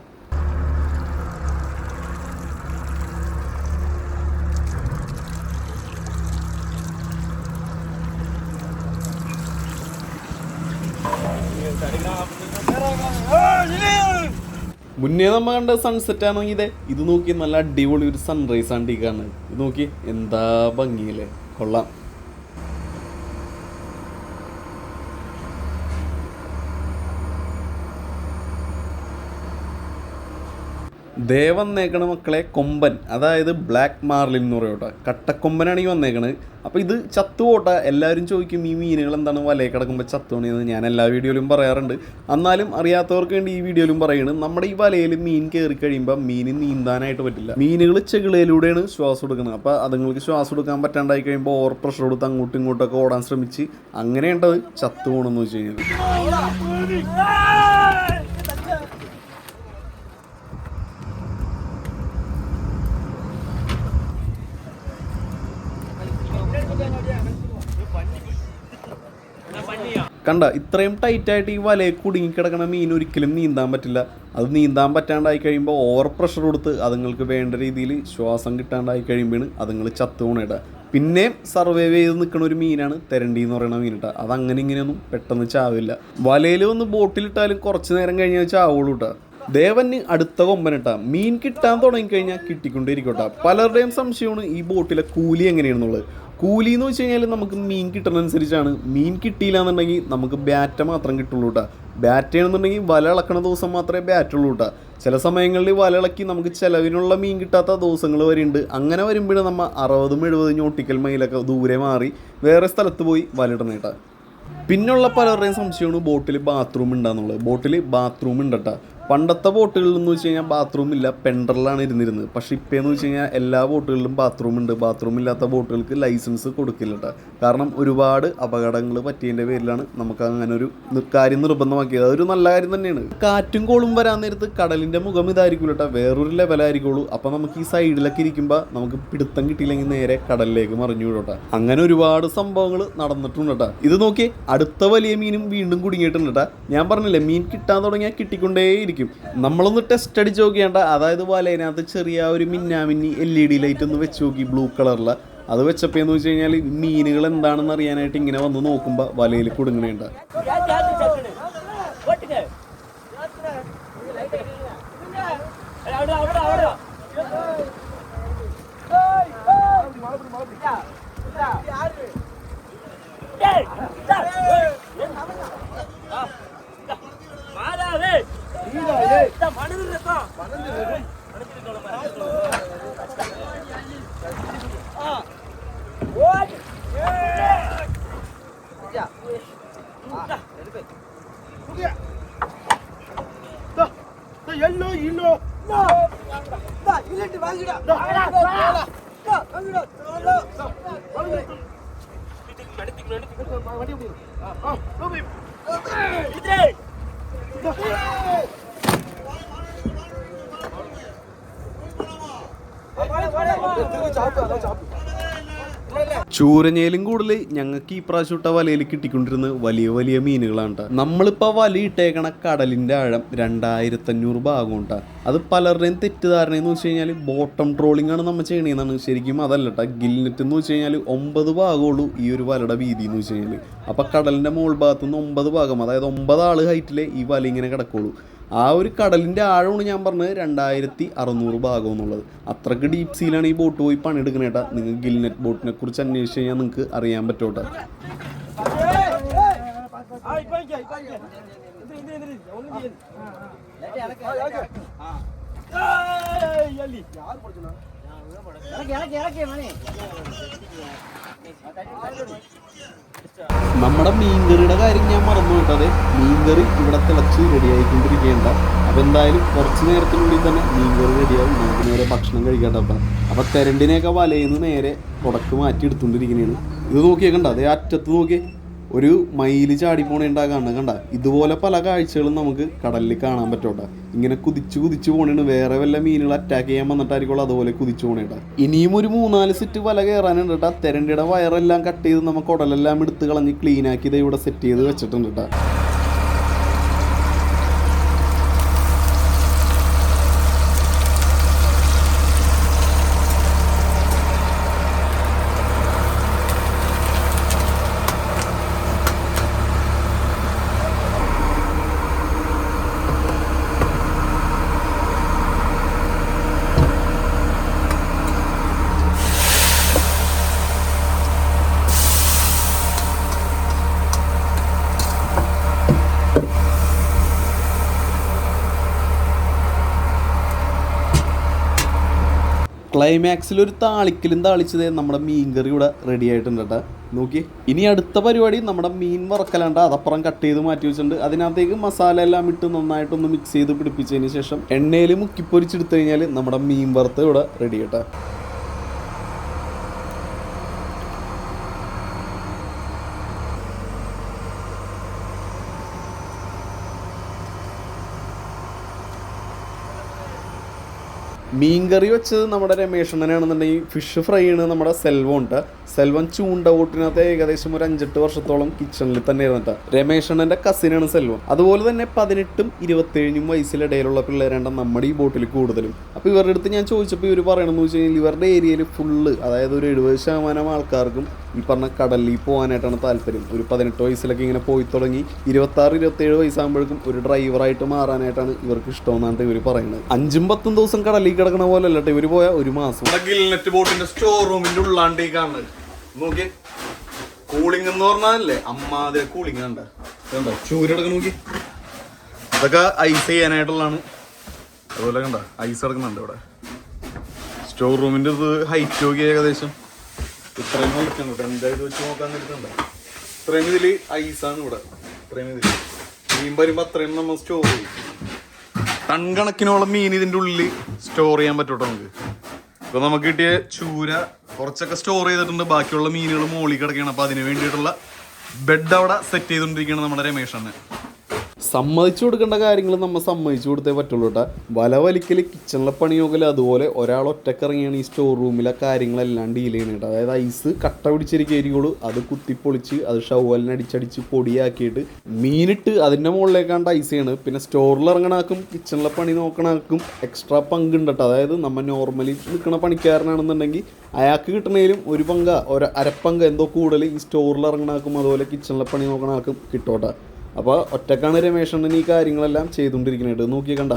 മുന്നേ നമ്മൾ കണ്ട സൺസെറ്റ് ആണെങ്കിൽ ഇത് നോക്കി നല്ല അടിപൊളി ഒരു സൺറൈസ് ആണ് ഈ കാണുന്നത്. ഇത് നോക്കി എന്താ ഭംഗിയില്ലേ, കൊള്ളാം. ദേ വന്നേക്കണ മക്കളെ കൊമ്പൻ, അതായത് ബ്ലാക്ക് മാർലിൻ എന്ന് പറയും കേട്ടോ. കട്ടക്കൊമ്പനാണ് ഈ വന്നേക്കണത്. അപ്പോൾ ഇത് ചത്തുപോട്ട. എല്ലാവരും ചോദിക്കും ഈ മീനുകൾ എന്താണ് വലയിൽ കിടക്കുമ്പോൾ ചത്തുപോണെന്ന്. ഞാൻ എല്ലാ വീഡിയോയിലും പറയാറുണ്ട്. എന്നാലും അറിയാത്തവർക്ക് വേണ്ടി ഈ വീഡിയോയിലും പറയുന്നത്, നമ്മുടെ ഈ വലയിൽ മീൻ കയറി കഴിയുമ്പോൾ മീന് നീന്താനായിട്ട് പറ്റില്ല. മീനുകൾ ചെകിളയിലൂടെയാണ് ശ്വാസം എടുക്കുന്നത്. അപ്പോൾ അതുങ്ങൾക്ക് ശ്വാസം എടുക്കാൻ പറ്റാണ്ടായി കഴിയുമ്പോൾ ഓവർ പ്രഷർ കൊടുത്ത് അങ്ങോട്ടും ഇങ്ങോട്ടൊക്കെ ഓടാൻ ശ്രമിച്ച് അങ്ങനെയുണ്ടത് ചത്തുപോകണമെന്ന് വെച്ച് കഴിഞ്ഞാൽ. കണ്ട, ഇത്രയും ടൈറ്റായിട്ട് ഈ വലയിൽ കുടുങ്ങിക്കിടക്കണ മീൻ ഒരിക്കലും നീന്താൻ പറ്റില്ല. അത് നീന്താൻ പറ്റാണ്ടായി കഴിയുമ്പോൾ ഓവർ പ്രഷർ കൊടുത്ത് അതുങ്ങൾക്ക് വേണ്ട രീതിയിൽ ശ്വാസം കിട്ടാണ്ടായി കഴിയുമ്പോഴാണ് അതുങ്ങൾ ചത്തുപോണേട്ടാ. പിന്നെ സർവൈവ് ചെയ്ത് നിൽക്കുന്ന ഒരു മീനാണ് തെരണ്ടി എന്ന് പറയുന്ന മീനിട്ടാ. അതങ്ങനെ ഇങ്ങനെയൊന്നും പെട്ടെന്ന് ചാവില്ല. വലയിൽ വന്ന് ബോട്ടിലിട്ടാലും കുറച്ച് നേരം കഴിഞ്ഞാൽ ചാവുള്ളൂ കേട്ടോ. ദേവന് അടുത്ത കൊമ്പനിട്ടാ. മീൻ കിട്ടാൻ തുടങ്ങിക്കഴിഞ്ഞാൽ കിട്ടിക്കൊണ്ടേയിരിക്കട്ടെ. പലരുടെയും സംശയമാണ് ഈ ബോട്ടിലെ കൂലി എങ്ങനെയാണെന്നുള്ളത്. കൂലി എന്ന് വെച്ച് കഴിഞ്ഞാൽ നമുക്ക് മീൻ കിട്ടുന്നതനുസരിച്ചാണ്. മീൻ കിട്ടിയില്ല എന്നുണ്ടെങ്കിൽ നമുക്ക് ബാറ്റ മാത്രം കിട്ടുള്ളൂ കേട്ടോ. ബാറ്റയാണെന്നുണ്ടെങ്കിൽ വല ഇളക്കണ ദിവസം മാത്രമേ ബാറ്റുള്ളൂ കേട്ടോ. ചില സമയങ്ങളിൽ വല ഇളക്കി നമുക്ക് ചിലവിനുള്ള മീൻ കിട്ടാത്ത ദിവസങ്ങൾ വരുന്നുണ്ട്. അങ്ങനെ വരുമ്പോഴും നമ്മൾ 60-70 നോട്ടിക്കൽ മൈലൊക്കെ ദൂരെ മാറി വേറെ സ്ഥലത്ത് പോയി വലയിടണം കേട്ടോ. പിന്നുള്ള പലരുടെയും സംശയമാണ് ബോട്ടിൽ ബാത്റൂം ഉണ്ടാകുന്നുള്ളത്. ബോട്ടിൽ ബാത്റൂം ഉണ്ട് കേട്ടോ. പണ്ടത്തെ ബോട്ടുകളിൽ എന്ന് വെച്ച് കഴിഞ്ഞാൽ ബാത്റൂം ഇല്ല, പെൻഡറിലാണ് ഇരുന്നിരുന്നത്. പക്ഷേ ഇപ്പോഴെന്ന് വെച്ച് കഴിഞ്ഞാൽ എല്ലാ ബോട്ടുകളിലും ബാത്റൂം ഉണ്ട്. ബാത്റൂം ഇല്ലാത്ത ബോട്ടുകൾക്ക് ലൈസൻസ് കൊടുക്കില്ല കേട്ടോ. കാരണം ഒരുപാട് അപകടങ്ങൾ പറ്റിയതിൻ്റെ പേരിലാണ് നമുക്ക് അങ്ങനെ ഒരു കാര്യം നിർബന്ധമാക്കിയത്. അതൊരു നല്ല കാര്യം തന്നെയാണ്. കാറ്റും കോളും വരാൻ നേരത്ത് കടലിൻ്റെ മുഖം ഇതായിരിക്കും കേട്ടോ, വേറൊരു ലെവലായിരിക്കുള്ളൂ. അപ്പോൾ നമുക്ക് ഈ സൈഡിലൊക്കെ ഇരിക്കുമ്പോൾ നമുക്ക് പിടുത്തം കിട്ടിയില്ലെങ്കിൽ നേരെ കടലിലേക്ക് മറിഞ്ഞു വിടട്ടെ. അങ്ങനെ ഒരുപാട് സംഭവങ്ങൾ നടന്നിട്ടുണ്ട് കേട്ടോ. ഇത് നോക്കി, അടുത്ത വലിയ മീനും വീണ്ടും കുടുങ്ങിയിട്ടുണ്ട് കേട്ടോ. ഞാൻ പറഞ്ഞില്ലേ, മീൻ കിട്ടാൻ തുടങ്ങിയാൽ കിട്ടിക്കൊണ്ടേയിരിക്കും. നമ്മളൊന്ന് ടെസ്റ്റ് അടിച്ച് നോക്കിയേണ്ട. അതായത് വലയിനകത്ത് ചെറിയ ഒരു മിന്നാമിന്നി LED ലൈറ്റ് ഒന്ന് വെച്ച് നോക്കി, ബ്ലൂ കളറിൽ. അത് വെച്ചപ്പോൾ എന്ന് വെച്ച് കഴിഞ്ഞാൽ മീനുകൾ എന്താണെന്ന് അറിയാനായിട്ട് ഇങ്ങനെ വന്ന് നോക്കുമ്പോൾ വലയിൽ കുടുങ്ങണേണ്ട. ചൂരഞ്ഞേലും കൂടുതൽ ഞങ്ങൾക്ക് ഈ പ്രാവശ്യം ഇട്ട വലയിൽ കിട്ടിക്കൊണ്ടിരുന്ന വലിയ വലിയ മീനുകളാണ് കേട്ടോ. നമ്മളിപ്പോൾ വല ഇട്ടേക്കണ കടലിൻ്റെ ആഴം 2500 ഭാഗം കേട്ടോ. അത് പലരുടെയും തെറ്റിദ്ധാരണയെന്ന് വെച്ച് കഴിഞ്ഞാൽ ബോട്ടം ട്രോളിംഗ് ആണ് നമ്മൾ ചെയ്യണതെന്നാണ്. ശരിക്കും അതല്ല കേട്ടോ. ഗിൽനെറ്റ് എന്ന് വെച്ച് കഴിഞ്ഞാൽ 9 ഭാഗമുള്ളൂ ഈ ഒരു വലയുടെ വീതി എന്ന് വെച്ച് കഴിഞ്ഞാൽ. അപ്പോൾ കടലിൻ്റെ മുകൾ ഭാഗത്തു നിന്ന് 9 ഭാഗം, അതായത് 9 ആൾ ഹൈറ്റിലെ ഈ വല ഇങ്ങനെ കിടക്കുള്ളൂ. ആ ഒരു കടലിൻ്റെ ആഴമാണ് ഞാൻ പറഞ്ഞത് 2600 ഭാഗം എന്നുള്ളത്. അത്രയ്ക്ക് ഡീപ് സീലാണ് ഈ ബോട്ട് പോയി പണിയെടുക്കണേട്ടാ. നിങ്ങൾ ഗിൽനെറ്റ് ബോട്ടിനെ കുറിച്ച് അന്വേഷിച്ച് കഴിഞ്ഞാൽ നിങ്ങൾക്ക് അറിയാൻ പറ്റോട്ടെ. നമ്മുടെ മീൻകറിയുടെ കാര്യം ഞാൻ മറന്നു വിട്ടത്. മീൻകറി ഇവിടെ തിളച്ച് റെഡിയായിക്കൊണ്ടിരിക്കേണ്ട. അപ്പോൾ എന്തായാലും കുറച്ച് നേരത്തിനുള്ളിൽ തന്നെ മീൻകറി റെഡിയാവും. നമുക്ക് നേരെ ഭക്ഷണം കഴിക്കാട്ടപ്പം. അപ്പോൾ തെരണ്ടിനെയൊക്കെ വലയിൽ നിന്ന് നേരെ പുടക്ക് മാറ്റി എടുത്തുകൊണ്ടിരിക്കുന്നതാണ്. ഇത് നോക്കിയേക്കണ്ട, അതേ അറ്റത്ത് നോക്കിയേ ഒരു മയില് ചാടിപ്പോണേണ്ടാകാണ്. കണ്ട, ഇതുപോലെ പല കാഴ്ചകളും നമുക്ക് കടലിൽ കാണാൻ പറ്റോട്ടെ. ഇങ്ങനെ കുതിച്ച് പോണേണ്. വേറെ വല്ല മീനുകൾ അറ്റാക്ക് ചെയ്യാൻ വന്നിട്ടായിരിക്കുള്ളൂ അതുപോലെ കുതിച്ചു പോണേട്ടാ. ഇനിയും ഒരു 3-4 സെറ്റ് വല കയറാനുണ്ട് കേട്ടാ. തെരണ്ടിയുടെ വയറെല്ലാം കട്ട് ചെയ്ത് നമുക്ക് കുടലെല്ലാം എടുത്ത് കളഞ്ഞ് ക്ലീനാക്കി ഇത് ഇവിടെ സെറ്റ് ചെയ്ത് വെച്ചിട്ടുണ്ട് കേട്ടാ. ക്ലൈമാക്സിൽ ഒരു താളിക്കലും താളിച്ചത് നമ്മുടെ മീൻ കറി ഇവിടെ റെഡി ആയിട്ടുണ്ട് കേട്ടോ. നോക്കി, ഇനി അടുത്ത പരിപാടി നമ്മുടെ മീൻ വറക്കലാണ്ട്. അതപ്പുറം കട്ട് ചെയ്ത് മാറ്റി വെച്ചിട്ടുണ്ട്. അതിനകത്തേക്ക് മസാല എല്ലാം ഇട്ട് നന്നായിട്ടൊന്ന് മിക്സ് ചെയ്ത് പിടിപ്പിച്ചതിന് ശേഷം എണ്ണയിൽ മുക്കിപ്പൊരിച്ചെടുത്തു കഴിഞ്ഞാൽ നമ്മുടെ മീൻ വറുത്ത് ഇവിടെ റെഡി കേട്ടോ. മീൻകറി വെച്ചത് നമ്മുടെ രമേഷണ്ണനാണെന്നുണ്ടെങ്കിൽ ഫിഷ് ഫ്രൈ ആണ് നമ്മുടെ സെൽവം ഉണ്ട്. സെൽവൻ ചൂണ്ട ബോട്ടിനകത്ത് ഏകദേശം ഒരു 5-8 വർഷത്തോളം കിച്ചണിൽ തന്നെ ഇരുന്നിട്ട്. രമേഷണ്ണൻ്റെ കസിനാണ് സെൽവം. അതുപോലെ തന്നെ 18ഉം 27ഉം വയസ്സിലിടയിലുള്ള പിള്ളേരാണ് നമ്മുടെ ഈ ബോട്ടിൽ കൂടുതലും. അപ്പോൾ ഇവരുടെ അടുത്ത് ഞാൻ ചോദിച്ചപ്പോൾ ഇവർ പറയണമെന്ന് വെച്ച് കഴിഞ്ഞാൽ ഇവരുടെ ഏരിയയിൽ ഫുള്ള്, അതായത് ഒരു 70% ആൾക്കാർക്കും ഈ പറഞ്ഞ കടലിൽ പോകാനായിട്ടാണ് താല്പര്യം. ഒരു 18 വയസ്സിലൊക്കെ ഇങ്ങനെ പോയി തുടങ്ങി 26-27 വയസ്സാകുമ്പോഴേക്കും ഒരു ഡ്രൈവറായിട്ട് മാറാനായിട്ടാണ് ഇവർക്ക് ഇഷ്ടമെന്നാണ് ഇവർ പറയുന്നത്. 5-10 ദിവസം കടലിൽ കിടക്കണ പോലെ അല്ലട്ടെ ഇവർ പോയ ഒരു മാസം. ഗിൽനെറ്റ് ബോട്ടിന്റെ സ്റ്റോർ റൂമിന്റെ ഉള്ളാണ്ടേക്കാണ് നോക്കി. കൂളിംഗ് എന്ന് പറഞ്ഞാലേ അമ്മാതെ കൂളിംഗ് കണ്ട ചൂരെടുക്ക നോക്കി. അതൊക്കെ ഐസ് ചെയ്യാനായിട്ടുള്ളതാണ്. അതുപോലെ കണ്ട ഐസ് എടുക്കുന്നുണ്ട് ഇവിടെ. സ്റ്റോർ റൂമിന്റെ ഇത് ഹൈറ്റ് നോക്കി ഏകദേശം ഇത്രയും ഹൈറ്റുണ്ട്. എന്തായിട്ട് വെച്ച് നോക്കാൻ നേരിട്ടുണ്ട്. ഇത്രയും ഇതിൽ ഐസാണ് ഇവിടെ. ഇത്രയും ഇതിൽ മീൻ വരുമ്പോൾ അത്രയും നമ്മൾ സ്റ്റോർ ചെയ്യും. ടൺ കണക്കിനോളം മീൻ ഇതിൻ്റെ ഉള്ളിൽ സ്റ്റോർ ചെയ്യാൻ പറ്റൂട്ടോ നമുക്ക്. ഇപ്പൊ നമുക്ക് കിട്ടിയ ചൂര കുറച്ചൊക്കെ സ്റ്റോർ ചെയ്തിട്ടുണ്ട്. ബാക്കിയുള്ള മീനുകൾ മോളിൽ കിടക്കുകയാണ്. അപ്പൊ അതിന് വേണ്ടിയിട്ടുള്ള ബെഡ് അവിടെ സെറ്റ് ചെയ്തുകൊണ്ടിരിക്കുകയാണ് നമ്മുടെ രമേഷണ്ണൻ. സമ്മതിച്ചു കൊടുക്കേണ്ട കാര്യങ്ങൾ നമ്മൾ സമ്മതിച്ചു കൊടുത്തേ പറ്റുള്ളൂ കേട്ടോ. വല വലിക്കൽ, കിച്ചണിലെ പണിയോക്കൽ, അതുപോലെ ഒരാൾ ഒറ്റക്കിറങ്ങിയാണ് ഈ സ്റ്റോർ റൂമിലെ കാര്യങ്ങളെല്ലാം ഡീൽ ചെയ്യുന്നത് കേട്ടോ. അതായത് ഐസ് കട്ട പിടിച്ചിരിക്കുള്ളൂ, അത് കുത്തിപ്പൊളിച്ച് അത് ഷവലിനടിച്ചടിച്ച് പൊടിയാക്കിയിട്ട് മീനിട്ട് അതിൻ്റെ മുകളിലേക്കാണ്ട് ഐസ് ചെയ്യണം. പിന്നെ സ്റ്റോറിൽ ഇറങ്ങണാക്കും കിച്ചണിലെ പണി നോക്കണാക്കും എക്സ്ട്രാ പങ്കുണ്ട് കേട്ടോ. അതായത് നമ്മൾ നോർമലി നിൽക്കുന്ന പണിക്കാരനാണെന്നുണ്ടെങ്കിൽ അയാൾക്ക് കിട്ടണേലും ഒരു പങ്ക, ഒരു അരപ്പങ്ക എന്തോ കൂടുതൽ ഈ സ്റ്റോറിൽ ഇറങ്ങണാക്കും അതുപോലെ കിച്ചണിലെ പണി നോക്കണാക്കും കിട്ടോട്ടെ. അപ്പോൾ ഒറ്റക്കാണ് രമേഷണ്ണൻ ഈ കാര്യങ്ങളെല്ലാം ചെയ്തുകൊണ്ടിരിക്കുന്നത്. നോക്കി കണ്ട.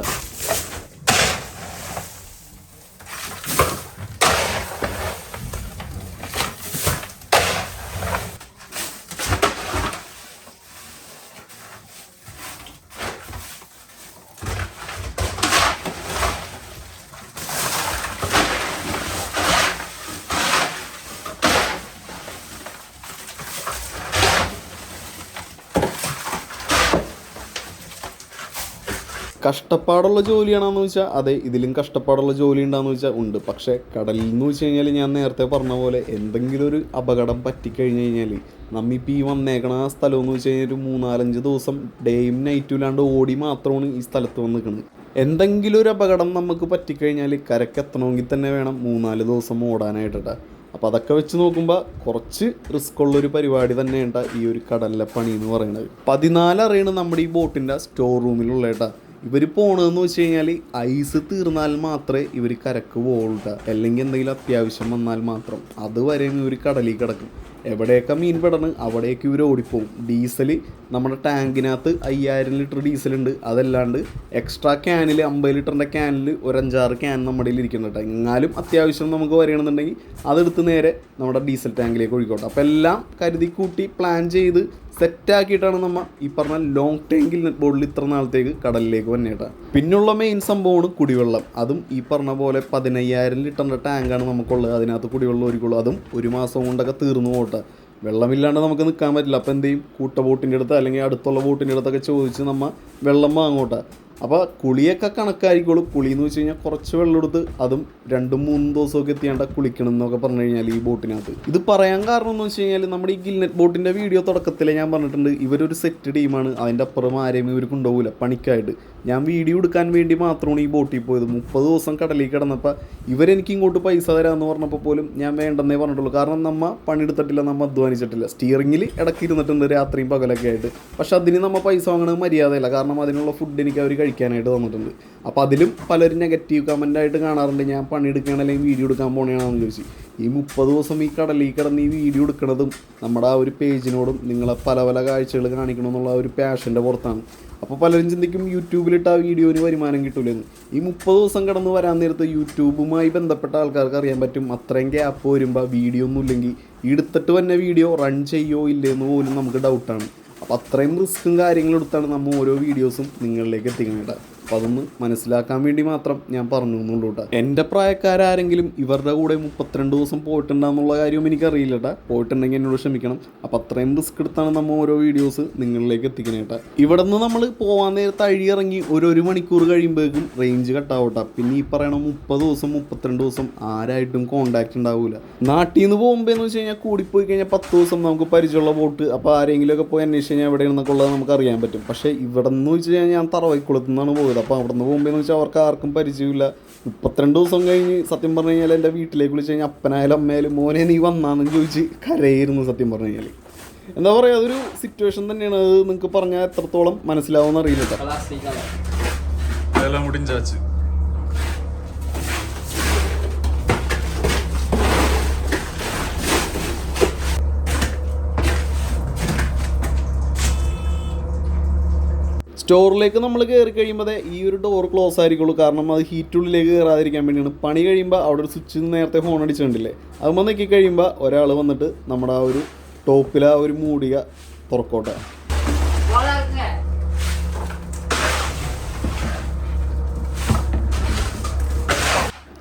കഷ്ടപ്പാടുള്ള ജോലിയാണെന്ന് വെച്ചാൽ അതെ, ഇതിലും കഷ്ടപ്പാടുള്ള ജോലി ഉണ്ടാകുന്ന വെച്ചാൽ ഉണ്ട്. പക്ഷേ കടലിൽ എന്ന് വെച്ച് കഴിഞ്ഞാൽ ഞാൻ നേരത്തെ പറഞ്ഞ പോലെ എന്തെങ്കിലും ഒരു അപകടം പറ്റിക്കഴിഞ്ഞ് കഴിഞ്ഞാൽ നമ്മിപ്പോൾ ഈ വന്നേക്കണ ആ സ്ഥലം എന്ന് വെച്ച് കഴിഞ്ഞാൽ ഒരു 3-4 ദിവസം ഡേയും നൈറ്റും ഇല്ലാണ്ട് ഓടി മാത്രമാണ് ഈ സ്ഥലത്ത് വന്ന് നിൽക്കുന്നത്. എന്തെങ്കിലും ഒരു അപകടം നമുക്ക് പറ്റിക്കഴിഞ്ഞാൽ കരക്കെത്തണമെങ്കിൽ തന്നെ വേണം 3-4 ദിവസം ഓടാനായിട്ടാ. അപ്പോൾ അതൊക്കെ വെച്ച് നോക്കുമ്പോൾ കുറച്ച് റിസ്ക് ഉള്ളൊരു പരിപാടി തന്നെയുണ്ട ഈ ഒരു കടലിലെ പണി എന്ന് പറയുന്നത്. 14 അറിയണ് നമ്മുടെ ഈ ബോട്ടിൻ്റെ സ്റ്റോർ റൂമിലുള്ള കേട്ടാ. ഇവർ പോകണമെന്ന് വെച്ച് കഴിഞ്ഞാൽ ഐസ് തീർന്നാൽ മാത്രമേ ഇവർ കരക്ക് പോവുള്ളൂ. അല്ലെങ്കിൽ എന്തെങ്കിലും അത്യാവശ്യം വന്നാൽ മാത്രം. അതുവരെയും ഇവർ കടലിൽ കിടക്കും. എവിടെയൊക്കെ മീൻ പെടണം അവിടേക്ക് ഇവർ ഓടിപ്പോവും. ഡീസൽ നമ്മുടെ ടാങ്കിനകത്ത് 5000 ലിറ്റർ ഡീസലുണ്ട്. അതല്ലാണ്ട് എക്സ്ട്രാ ക്യാനിൽ 50 ലിറ്ററിൻ്റെ ക്യാനിൽ ഒരു 5-6 ക്യാൻ നമ്മുടെ കയ്യിൽ ഇരിക്കുന്നുണ്ട്. എങ്ങാലും അത്യാവശ്യം നമുക്ക് വരികയാണെന്നുണ്ടെങ്കിൽ അതെടുത്ത് നേരെ നമ്മുടെ ഡീസൽ ടാങ്കിലേക്ക് ഒഴിക്കോട്ടെ. അപ്പോൾ എല്ലാം കരുതി കൂട്ടി പ്ലാൻ ചെയ്ത് സെറ്റാക്കിയിട്ടാണ് നമ്മൾ ഈ പറഞ്ഞ ലോങ് ടാങ്കിൽ നെറ്റ് ബോർഡിൽ ഇത്ര നാളത്തേക്ക് കടലിലേക്ക് വന്നേട്ടാ. പിന്നുള്ള മെയിൻ സംഭവമാണ് കുടിവെള്ളം. അതും ഈ പറഞ്ഞ പോലെ 15000 ലിറ്ററിൻ്റെ ടാങ്കാണ് നമുക്കുള്ളത്. അതിനകത്ത് കുടിവെള്ളം ഒരുക്കുള്ളൂ. അതും ഒരു മാസം കൊണ്ടൊക്കെ തീർന്നു പോട്ടെ. വെള്ളമില്ലാണ്ട് നമുക്ക് നിൽക്കാൻ പറ്റില്ല. അപ്പോൾ എന്ത് ചെയ്യും, കൂട്ട ബോട്ടിൻ്റെ അടുത്ത് അല്ലെങ്കിൽ അടുത്തുള്ള ബോട്ടിൻ്റെ അടുത്തൊക്കെ ചോദിച്ച് നമ്മൾ വെള്ളം വാങ്ങോട്ടെ. അപ്പോൾ കുളിയൊക്കെ കണക്കായിരിക്കുള്ളൂ. കുളി എന്ന് വെച്ച് കഴിഞ്ഞാൽ കുറച്ച് വെള്ളം എടുത്ത് അതും 2-3 ദിവസമൊക്കെ എത്തിയാണ്ട കുളിക്കണം എന്നൊക്കെ പറഞ്ഞു കഴിഞ്ഞാൽ ഈ ബോട്ടിനകത്ത്. ഇത് പറയാൻ കാരണം എന്ന് വെച്ച് കഴിഞ്ഞാൽ നമ്മുടെ ഈ ഗിൽനെറ്റ് ബോട്ടിൻ്റെ വീഡിയോ തുടക്കത്തിലെ ഞാൻ പറഞ്ഞിട്ടുണ്ട്, ഇവരൊരു സെറ്റ് ടീമാണ്. അതിൻ്റെ അപ്പുറം ആരെയും ഇവർ കൊണ്ടുപോകില്ല പണിക്കായിട്ട്. ഞാൻ വീഡിയോ എടുക്കാൻ വേണ്ടി മാത്രമാണ് ഈ ബോട്ടിൽ പോയത്. 30 ദിവസം കടലിൽ കിടന്നപ്പോൾ ഇവരെനിക്ക് ഇങ്ങോട്ട് പൈസ തരാമെന്ന് പറഞ്ഞപ്പോൾ പോലും ഞാൻ വേണ്ടെന്നേ പറഞ്ഞിട്ടുള്ളൂ. കാരണം നമ്മൾ പണിയെടുത്തിട്ടില്ല, നമ്മൾ അധ്വാനിച്ചിട്ടില്ല. സ്റ്റിയറിങ്ങിൽ ഇടയ്ക്ക് ഇരുന്നിട്ടുണ്ട് രാത്രിയും പകലൊക്കെ ആയിട്ട്. പക്ഷെ അതിന് നമ്മൾ പൈസ വാങ്ങണത് മര്യാദയില്ല. കാരണം അതിനുള്ള ഫുഡ് എനിക്ക് അവർ കഴിക്കാനായിട്ട് തന്നിട്ടുണ്ട്. അപ്പോൾ അതിലും പലരും നെഗറ്റീവ് കമൻ്റായിട്ട് കാണാറുണ്ട്, ഞാൻ പണിയെടുക്കുകയാണ് അല്ലെങ്കിൽ വീഡിയോ എടുക്കാൻ പോകണമെന്ന് ചോദിച്ചു. ഈ 30 ദിവസം ഈ കടലിൽ കിടന്ന് ഈ വീഡിയോ എടുക്കുന്നതും നമ്മുടെ ആ ഒരു പേജിനോടും നിങ്ങളെ പല പല കാഴ്ചകൾ കാണിക്കണമെന്നുള്ള ആ ഒരു പാഷൻ്റെ പുറത്താണ്. അപ്പോൾ പലരും ചിന്തിക്കും യൂട്യൂബിലിട്ട് ആ വീഡിയോന് വരുമാനം കിട്ടൂലെന്ന്. ഈ 30 ദിവസം കിടന്ന് വരാൻ നേരത്ത് യൂട്യൂബുമായി ബന്ധപ്പെട്ട ആൾക്കാർക്ക് അറിയാൻ പറ്റും. അത്രയും ഗ്യാപ്പ് വരുമ്പോൾ വീഡിയോ ഒന്നും ഇല്ലെങ്കിൽ എടുത്തിട്ട് തന്നെ വീഡിയോ റൺ ചെയ്യോ ഇല്ലയെന്ന് പോലും നമുക്ക് ഡൗട്ടാണ്. അപ്പോൾ അത്രയും റിസ്ക്കും കാര്യങ്ങളും എടുത്താണ് നമ്മൾ ഓരോ വീഡിയോസും നിങ്ങളിലേക്ക് എത്തിക്കുന്നത്. അപ്പോൾ അതൊന്ന് മനസ്സിലാക്കാൻ വേണ്ടി മാത്രം ഞാൻ പറഞ്ഞു എന്നുള്ളൂ കേട്ടോ. എൻ്റെ പ്രായക്കാരെങ്കിലും ഇവരുടെ കൂടെ 32 ദിവസം പോയിട്ടുണ്ടെന്നുള്ള കാര്യവും എനിക്കറിയില്ല കേട്ടോ. പോയിട്ടുണ്ടെങ്കിൽ എന്നോട് ക്ഷമിക്കണം. അപ്പോൾ അത്രയും റിസ്ക് എടുത്താണ് നമ്മൾ ഓരോ വീഡിയോസ് നിങ്ങളിലേക്ക് എത്തിക്കണേ കേട്ടോ. ഇവിടെ നിന്ന് നമ്മൾ പോകാൻ നേരത്ത് അഴിയിറങ്ങി ഒരു മണിക്കൂർ കഴിയുമ്പോഴേക്കും റേഞ്ച് കട്ടാവട്ടെ. പിന്നെ ഈ പറയണ 30 ദിവസം 32 ദിവസം ആരായിട്ടും കോണ്ടാക്ട് ഉണ്ടാവില്ല. നാട്ടിൽ നിന്ന് പോകുമ്പോൾ എന്ന് വെച്ച് കഴിഞ്ഞാൽ കൂടിപ്പോയി കഴിഞ്ഞാൽ 10 ദിവസം നമുക്ക് പരിചയമുള്ള ബോട്ട്. അപ്പോൾ ആരെങ്കിലുമൊക്കെ പോയി അന്വേഷിച്ച് കഴിഞ്ഞാൽ എവിടെയാണെന്നൊക്കെ ഉള്ളത് നമുക്ക് അറിയാൻ പറ്റും. പക്ഷേ ഇവിടെ നിന്ന് വെച്ച് കഴിഞ്ഞാൽ ഞാൻ തറവായിക്കുളത്തു നിന്നാണ് പോയത്. അപ്പോൾ അവിടെ നിന്ന് പോകുമ്പോൾ എന്ന് വെച്ചാൽ അവർക്ക് ആർക്കും പരിചയമില്ല. 32 ദിവസം കഴിഞ്ഞ് സത്യം പറഞ്ഞു കഴിഞ്ഞാൽ എൻ്റെ വീട്ടിലേക്ക് വിളിച്ച് കഴിഞ്ഞാൽ അപ്പനായാലും അമ്മയായാലും മോനെ നീ വന്നാന്ന് ചോദിച്ച് കരയായിരുന്നു സത്യം പറഞ്ഞു കഴിഞ്ഞാൽ. എന്താ പറയുക, അതൊരു സിറ്റുവേഷൻ തന്നെയാണ്. അത് നിങ്ങൾക്ക് പറഞ്ഞാൽ എത്രത്തോളം മനസ്സിലാവുമെന്ന് അറിയില്ല. സ്റ്റോറിലേക്ക് നമ്മൾ കയറി കഴിയുമ്പോൾ ഈ ഒരു ഡോർ ക്ലോസ് ആയിരിക്കുള്ളൂ. കാരണം അത് ഹീറ്റുള്ളിലേക്ക് കയറാതിരിക്കാൻ വേണ്ടിയാണ്. പണി കഴിയുമ്പോൾ അവിടെ ഒരു സ്വിച്ച് നേരത്തെ ഹോൺ അടിച്ചിട്ടുണ്ടില്ലേ, അതുമ്പോൾ നോക്കി കഴിയുമ്പോൾ ഒരാൾ വന്നിട്ട് നമ്മുടെ ആ ഒരു ടോപ്പിലെ ആ ഒരു മൂടിക തുറക്കോട്ടെ.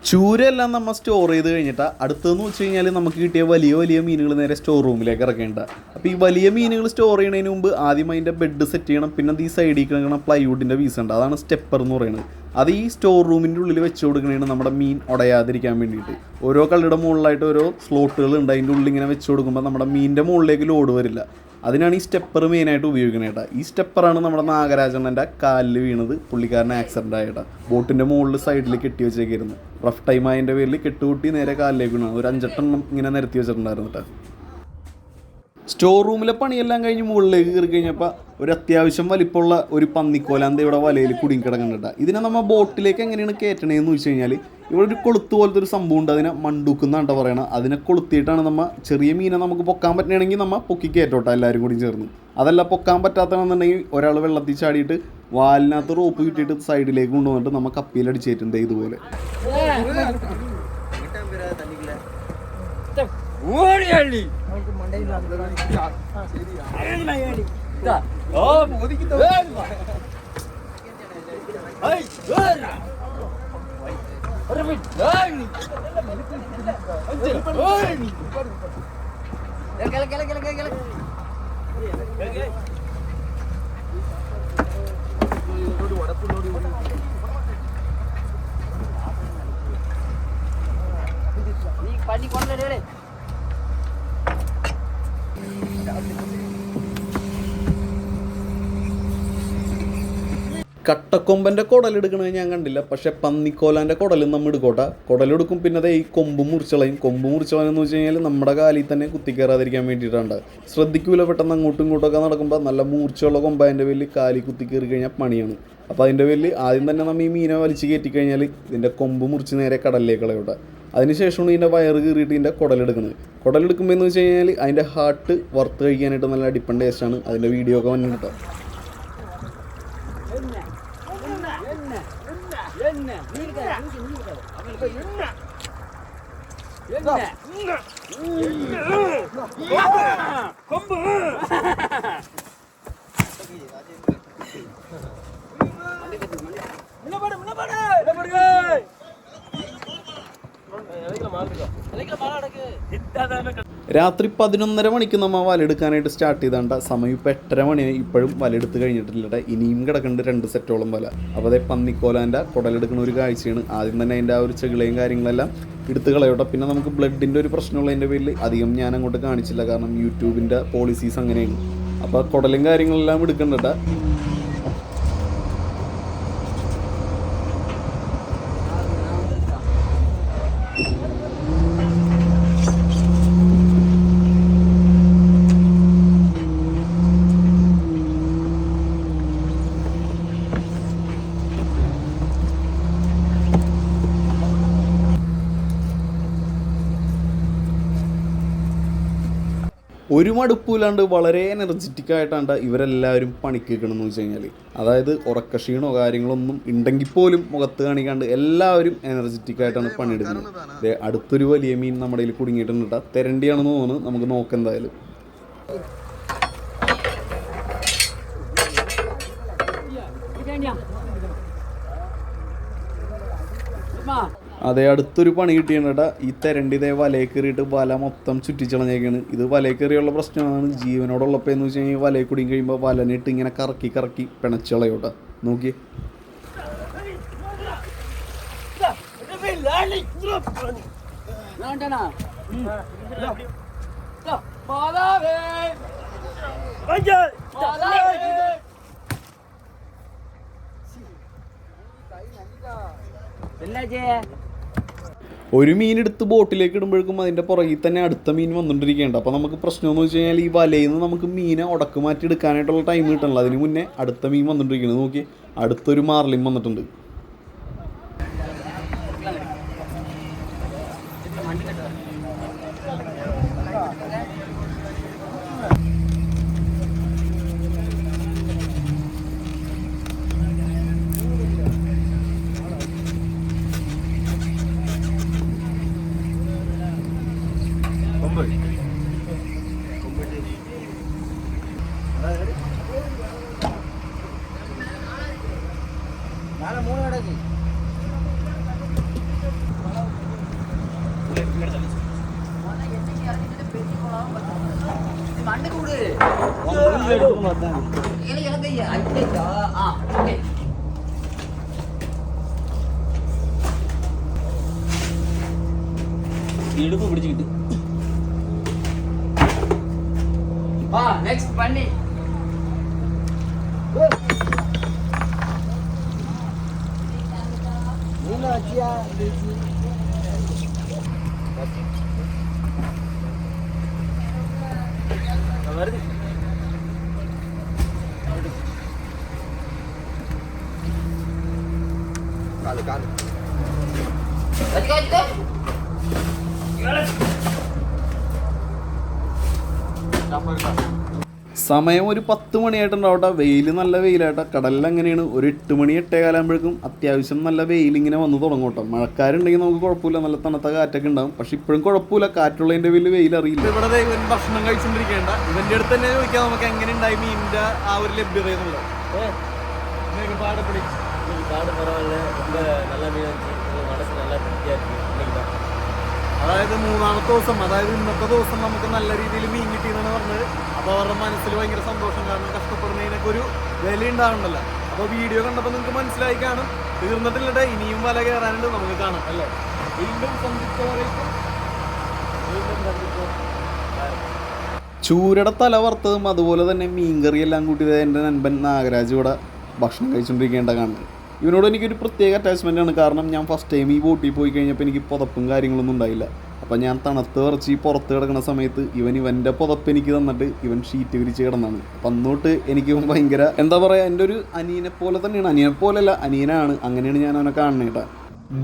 ചൂരെല്ലാം നമ്മൾ സ്റ്റോർ ചെയ്ത് കഴിഞ്ഞിട്ട് അടുത്തതെന്ന് വെച്ച് കഴിഞ്ഞാൽ നമുക്ക് കിട്ടിയ വലിയ മീനുകൾ നേരെ സ്റ്റോർ റൂമിലേക്ക് ഇറക്കേണ്ട. അപ്പോൾ ഈ വലിയ മീനുകൾ സ്റ്റോർ ചെയ്യുന്നതിന് മുമ്പ് ആദ്യം അതിൻ്റെ ബെഡ് സെറ്റ് ചെയ്യണം. പിന്നെ ഈ സൈഡിൽ കിടക്കണം പ്ലൈവുഡിൻ്റെ പീസ് ഉണ്ട്, അതാണ് സ്റ്റെപ്പർ എന്ന് പറയുന്നത്. അത് ഈ സ്റ്റോർ റൂമിൻ്റെ ഉള്ളിൽ വെച്ച് കൊടുക്കണതാണ് നമ്മുടെ മീൻ ഉടയാതിരിക്കാൻ വേണ്ടിയിട്ട്. ഓരോ കള്ളിയുടെ മുകളിലായിട്ട് ഓരോ സ്ലോട്ടുകൾ ഉണ്ട്. അതിൻ്റെ ഉള്ളിൽ ഇങ്ങനെ വെച്ച് കൊടുക്കുമ്പോൾ നമ്മുടെ മീനിൻ്റെ മുകളിലേക്ക് ലോഡ് വരില്ല. അതിനാണ് ഈ സ്റ്റെപ്പർ മെയിനായിട്ട് ഉപയോഗിക്കുന്നത് കേട്ടോ. ഈ സ്റ്റെപ്പറാണ് നമ്മുടെ നാഗരാജണ്ണൻ്റെ കാലിൽ വീണത്. പുള്ളിക്കാരൻ ആക്സിഡൻ്റ് ആയിട്ടാ. ബോട്ടിൻ്റെ മുകളിൽ സൈഡിൽ കെട്ടി വെച്ചേക്കായിരുന്നു. റഫ് ടൈം ആയതിൻ്റെ പേരിൽ കെട്ടുകൂട്ടി നേരെ കാലിലേക്ക് വീണു. ഒരു 5-8 എണ്ണം ഇങ്ങനെ നിരത്തി വെച്ചിട്ടുണ്ടായിരുന്നു കേട്ടോ. സ്റ്റോർ റൂമിലെ പണിയെല്ലാം കഴിഞ്ഞ് മുകളിലേക്ക് കയറി കഴിഞ്ഞപ്പോൾ ഒരു അത്യാവശ്യം വലിപ്പമുള്ള ഒരു പന്നിക്കോലാന്ത ഇവിടെ വലയിൽ കുടുങ്ങി കിടക്കുന്നുണ്ട്. ഇതിനെ നമ്മൾ ബോട്ടിലേക്ക് എങ്ങനെയാണ് കയറ്റണേന്ന് വെച്ച് കഴിഞ്ഞാൽ ഇവിടെ ഒരു കൊളുത്ത് പോലത്തെ ഒരു സംഭവം ഉണ്ട്. അതിനെ മണ്ടൂക്കുന്നാണ് പറയണത്. അതിനെ കൊളുത്തിയിട്ടാണ് നമ്മൾ ചെറിയ മീനെ നമുക്ക് പൊക്കാൻ പറ്റണമെങ്കിൽ നമ്മൾ പൊക്കി കയറ്റോട്ടെ എല്ലാവരും കൂടി ചേർന്ന്. അതല്ല പൊക്കാൻ പറ്റാത്തതെന്നുണ്ടെങ്കിൽ ഒരാൾ വെള്ളത്തിൽ ചാടിയിട്ട് വാലിനകത്ത് റോപ്പ് കിട്ടിയിട്ട് സൈഡിലേക്ക് കൊണ്ടുവന്നിട്ട് നമ്മൾ കപ്പിയിലടിച്ചേറ്റുണ്ട് ഇതുപോലെ. കട്ടക്കൊമ്പൻ്റെ കുടലെടുക്കണത് ഞാൻ കണ്ടില്ല. പക്ഷെ പന്നിക്കോലാൻ്റെ കുടലും നമ്മൾ എടുക്കോട്ടെ. കുടലെടുക്കും. പിന്നെ അതേ ഈ കൊമ്പ് മുറിച്ചളയും. കൊമ്പ് മുറിച്ചളയെന്ന് വെച്ച് കഴിഞ്ഞാൽ നമ്മുടെ കാലിൽ തന്നെ കുത്തിക്കയറാതിരിക്കാൻ വേണ്ടിയിട്ടുണ്ട്. ശ്രദ്ധിക്കൂല. പെട്ടെന്ന് അങ്ങോട്ടും ഇങ്ങോട്ടൊക്കെ നടക്കുമ്പോൾ നല്ല മൂർച്ചയുള്ള കൊമ്പതിൻ്റെ പേരിൽ കാലി കുത്തിക്കയറി കഴിഞ്ഞാൽ പണിയാണ്. അപ്പോൾ അതിൻ്റെ പേരിൽ ആദ്യം തന്നെ നമ്മൾ ഈ മീനെ വലിച്ച് കയറ്റി കഴിഞ്ഞാൽ ഇതിൻ്റെ കൊമ്പ് മുറിച്ച് നേരെ കടലിലേക്ക് കളയോട്ടെ. അതിനുശേഷമാണ് ഇതിൻ്റെ വയറ് കീറിയിട്ട് ഇതിൻ്റെ കുടലെടുക്കുന്നത്. കുടലെടുക്കുമ്പോൾ എന്ന് വെച്ച് കഴിഞ്ഞാൽ അതിൻ്റെ ഹാർട്ട് വറുത്ത് കഴിക്കാനായിട്ട് നല്ല അടിപ്പൻ ടേസ്റ്റാണ്. അതിൻ്റെ വീഡിയോ ഒക്കെ വന്നിട്ട് കേട്ടോ. രാത്രി 11:30 മണിക്ക് നമ്മൾ വലെടുക്കാനായിട്ട് സ്റ്റാർട്ട് ചെയ്താണ്ട. സമയം ഇപ്പോൾ 8:30 മണിയായി. ഇപ്പോഴും വലെടുത്ത് കഴിഞ്ഞിട്ടില്ല. ഇനിയും കിടക്കുന്നുണ്ട് 2 സെറ്റോളം വല. അപ്പോൾ അതേ പന്നിക്കോലാൻ്റെ കുടലെടുക്കുന്ന ഒരു കാഴ്ചയാണ്. ആദ്യം തന്നെ അതിൻ്റെ ആ ഒരു ചെകിളയും കാര്യങ്ങളെല്ലാം എടുത്ത് കളയോട്ടെ. പിന്നെ നമുക്ക് ബ്ലഡിൻ്റെ ഒരു പ്രശ്നമുള്ളതിൻ്റെ പേരിൽ അധികം ഞാൻ അങ്ങോട്ട് കാണിച്ചില്ല. കാരണം യൂട്യൂബിൻ്റെ പോളിസീസ് അങ്ങനെയാണ്. അപ്പോൾ കുടലും കാര്യങ്ങളെല്ലാം എടുക്കണ്ടട്ട. ഒരു മടുപ്പില്ലാണ്ട് വളരെ എനർജറ്റിക് ആയിട്ടാണ് ഇവരെല്ലാവരും പണിക്ക് നിൽക്കണമെന്ന് വെച്ച് കഴിഞ്ഞാൽ. അതായത് ഉറക്കക്ഷീണോ കാര്യങ്ങളൊന്നും ഉണ്ടെങ്കിൽ പോലും മുഖത്ത് കാണിക്കാണ്ട് എല്ലാവരും എനർജറ്റിക് ആയിട്ടാണ് പണിയെടുക്കുന്നത്. അടുത്തൊരു വലിയ മീൻ നമ്മുടെ കയ്യിൽ കുടുങ്ങിയിട്ടുണ്ട്. തെരണ്ടിയാണെന്ന് തോന്നുന്നു. നമുക്ക് നോക്കാം എന്തായാലും. അതെ, അടുത്തൊരു പണി കിട്ടിയേട്ടാ. ഈ തെരണ്ടി ഇതേ വലയിൽ കയറിയിട്ട് വല മൊത്തം ചുറ്റിച്ചളഞ്ഞേക്കാണ്. ഇത് വലയിൽ കയറിയുള്ള പ്രശ്നമാണ്. ജീവനോടുള്ളപ്പോൾ എന്ന് വെച്ച് കഴിഞ്ഞാൽ വലയിൽ കുടുങ്ങി കഴിയുമ്പോൾ വലനിട്ട് ഇങ്ങനെ കറക്കി കറക്കി പിണച്ചളയോട്ടാ. നോക്കി ഒരു മീൻ എടുത്ത് ബോട്ടിലേക്ക് ഇടുമ്പോഴേക്കും അതിൻ്റെ പുറകിൽ തന്നെ അടുത്ത മീൻ വന്നുകൊണ്ടിരിക്കുകയുണ്ട്. അപ്പോൾ നമുക്ക് പ്രശ്നമെന്ന് വെച്ച് കഴിഞ്ഞാൽ ഈ വലയിൽ നിന്ന് നമുക്ക് മീനെ ഉടക്ക് മാറ്റി എടുക്കാനായിട്ടുള്ള ടൈം കിട്ടണല്ലോ. അതിന് മുന്നേ അടുത്ത മീൻ വന്നുകൊണ്ടിരിക്കുന്നത്. നോക്കി, അടുത്തൊരു മാർലിൻ വന്നിട്ടുണ്ട്. ഇടുപ്പ് പിടിച്ചിട്ട് നെക്സ്റ്റ് പണി സമയം ഒരു 10 മണിയായിട്ടുണ്ടാവട്ടെ. വെയിൽ നല്ല വെയിലായിട്ടാ. കടലിൽ എങ്ങനെയാണ് ഒരു 8 മണി 8 കാലാകുമ്പോഴേക്കും അത്യാവശ്യം നല്ല വെയിലിങ്ങനെ വന്ന് തുടങ്ങും കേട്ടോ. മഴക്കാരുണ്ടെങ്കിൽ നമുക്ക് കുഴപ്പമില്ല, നല്ല തണുത്ത കാറ്റൊക്കെ ഉണ്ടാവും. പക്ഷെ ഇപ്പോഴും കുഴപ്പമില്ല, കാറ്റുള്ളതിൻ്റെ വലിയ വെയിലറിയില്ല. ഇവിടെ ഇവൻ ഭക്ഷണം കഴിച്ചുകൊണ്ടിരിക്കേണ്ട. ഇവൻ്റെ അടുത്ത് തന്നെ ചോദിക്കാം നമുക്ക് എങ്ങനെ ഉണ്ടായി മീനിൻ്റെ ആ ഒരു ലഭ്യത എന്നുള്ളത്. ഒരുപാട് നല്ല മീൻ മനസ്സ് നല്ല വൃത്തിയാക്കി. അതായത് 3ാമത്തെ ദിവസം, അതായത് ഇന്നത്തെ ദിവസം നമുക്ക് നല്ല രീതിയിൽ മീൻ കിട്ടിയെന്നാണ് പറഞ്ഞത്. അപ്പോൾ അവരുടെ മനസ്സിൽ ഭയങ്കര സന്തോഷം. കാരണം കഷ്ടപ്പെടുന്നതിനൊക്കെ ഒരു വില ഉണ്ടാവുന്നുണ്ടല്ലോ. അപ്പോൾ വീഡിയോ കണ്ടപ്പോൾ നിങ്ങൾക്ക് മനസ്സിലായി കാണും. തീർന്നിട്ടില്ലട്ടെ, ഇനിയും വല കയറാനുണ്ട്, നമുക്ക് കാണാം അല്ലേ. വീണ്ടും ചൂരയുടെ തല വറുത്തതും അതുപോലെ തന്നെ മീൻകറിയെല്ലാം കൂട്ടിയത് എൻ്റെ നൻപൻ നാഗരാജ് ഇവിടെ ഭക്ഷണം കഴിച്ചുകൊണ്ടിരിക്കേണ്ട കാണുന്നത്. ഇവനോട് എനിക്കൊരു പ്രത്യേക അറ്റാച്ച്മെൻറ്റാണ്. കാരണം ഞാൻ ഫസ്റ്റ് ടൈം ഈ ബോട്ടിൽ പോയി കഴിഞ്ഞപ്പോൾ എനിക്ക് പുതപ്പും കാര്യങ്ങളൊന്നും ഉണ്ടായില്ല. അപ്പോൾ ഞാൻ തണുത്ത് വിറച്ച് ഈ പുറത്ത് കിടക്കുന്ന സമയത്ത് ഇവൻ്റെ പുതപ്പ് എനിക്ക് തന്നിട്ട് ഇവൻ ഷീറ്റ് വിരിച്ച് കിടന്നാണ്. അപ്പം അന്നോട്ട് എനിക്ക് ഭയങ്കര എന്താ പറയുക, എൻ്റെ ഒരു അനിയനെ പോലെ തന്നെയാണ്. അനിയനെ പോലെയല്ല, അനിയനാണ്. അങ്ങനെയാണ് ഞാൻ അവനെ കാണുന്നത് കേട്ടോ.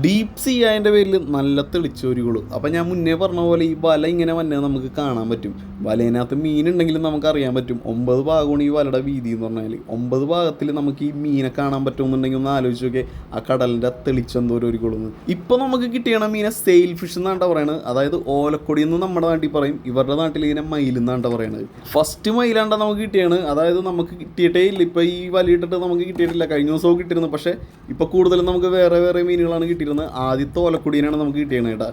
ഡീപ്പ് സീ ആയതിൻ്റെ പേരിൽ നല്ല തെളിച്ചോരികള്. അപ്പം ഞാൻ മുന്നേ പറഞ്ഞ പോലെ ഈ വല ഇങ്ങനെ വന്നത് നമുക്ക് കാണാൻ പറ്റും. വലേനകത്ത് മീനുണ്ടെങ്കിലും നമുക്ക് അറിയാൻ പറ്റും. 9 ഭാഗമാണ് ഈ വലയുടെ വീതി എന്ന് പറഞ്ഞാൽ. 9 ഭാഗത്തിൽ നമുക്ക് ഈ മീനെ കാണാൻ പറ്റുമെന്നുണ്ടെങ്കിൽ ഒന്ന് ആലോചിച്ച് നോക്കിയാൽ ആ കടലിൻ്റെ തെളിച്ചെന്തോരൊരികളെന്ന്. ഇപ്പോൾ നമുക്ക് കിട്ടിയണ മീനെ സെയിൽ ഫിഷ് എന്നാണ് പറയുന്നത്. അതായത് ഓലക്കൊടി എന്ന് നമ്മുടെ നാട്ടിൽ പറയും. ഇവരുടെ നാട്ടിൽ ഇങ്ങനെ മയിൽ എന്നാണ് പറയുന്നത്. ഫസ്റ്റ് മയിലാണ്ട നമുക്ക് കിട്ടിയാണ്. അതായത് നമുക്ക് കിട്ടിയിട്ടേ ഇല്ല. ഇപ്പോൾ ഈ വലയിട്ടിട്ട് നമുക്ക് കിട്ടിയിട്ടില്ല. കഴിഞ്ഞ ദിവസവും കിട്ടിയിരുന്നു. പക്ഷേ ഇപ്പോൾ കൂടുതലും നമുക്ക് വേറെ വേറെ മീനുകളാണ് കിട്ടിയിരുന്നത്. ആദ്യത്തെ ഓലക്കൊടിയാണ് നമുക്ക് കിട്ടിയത് കേട്ടാ.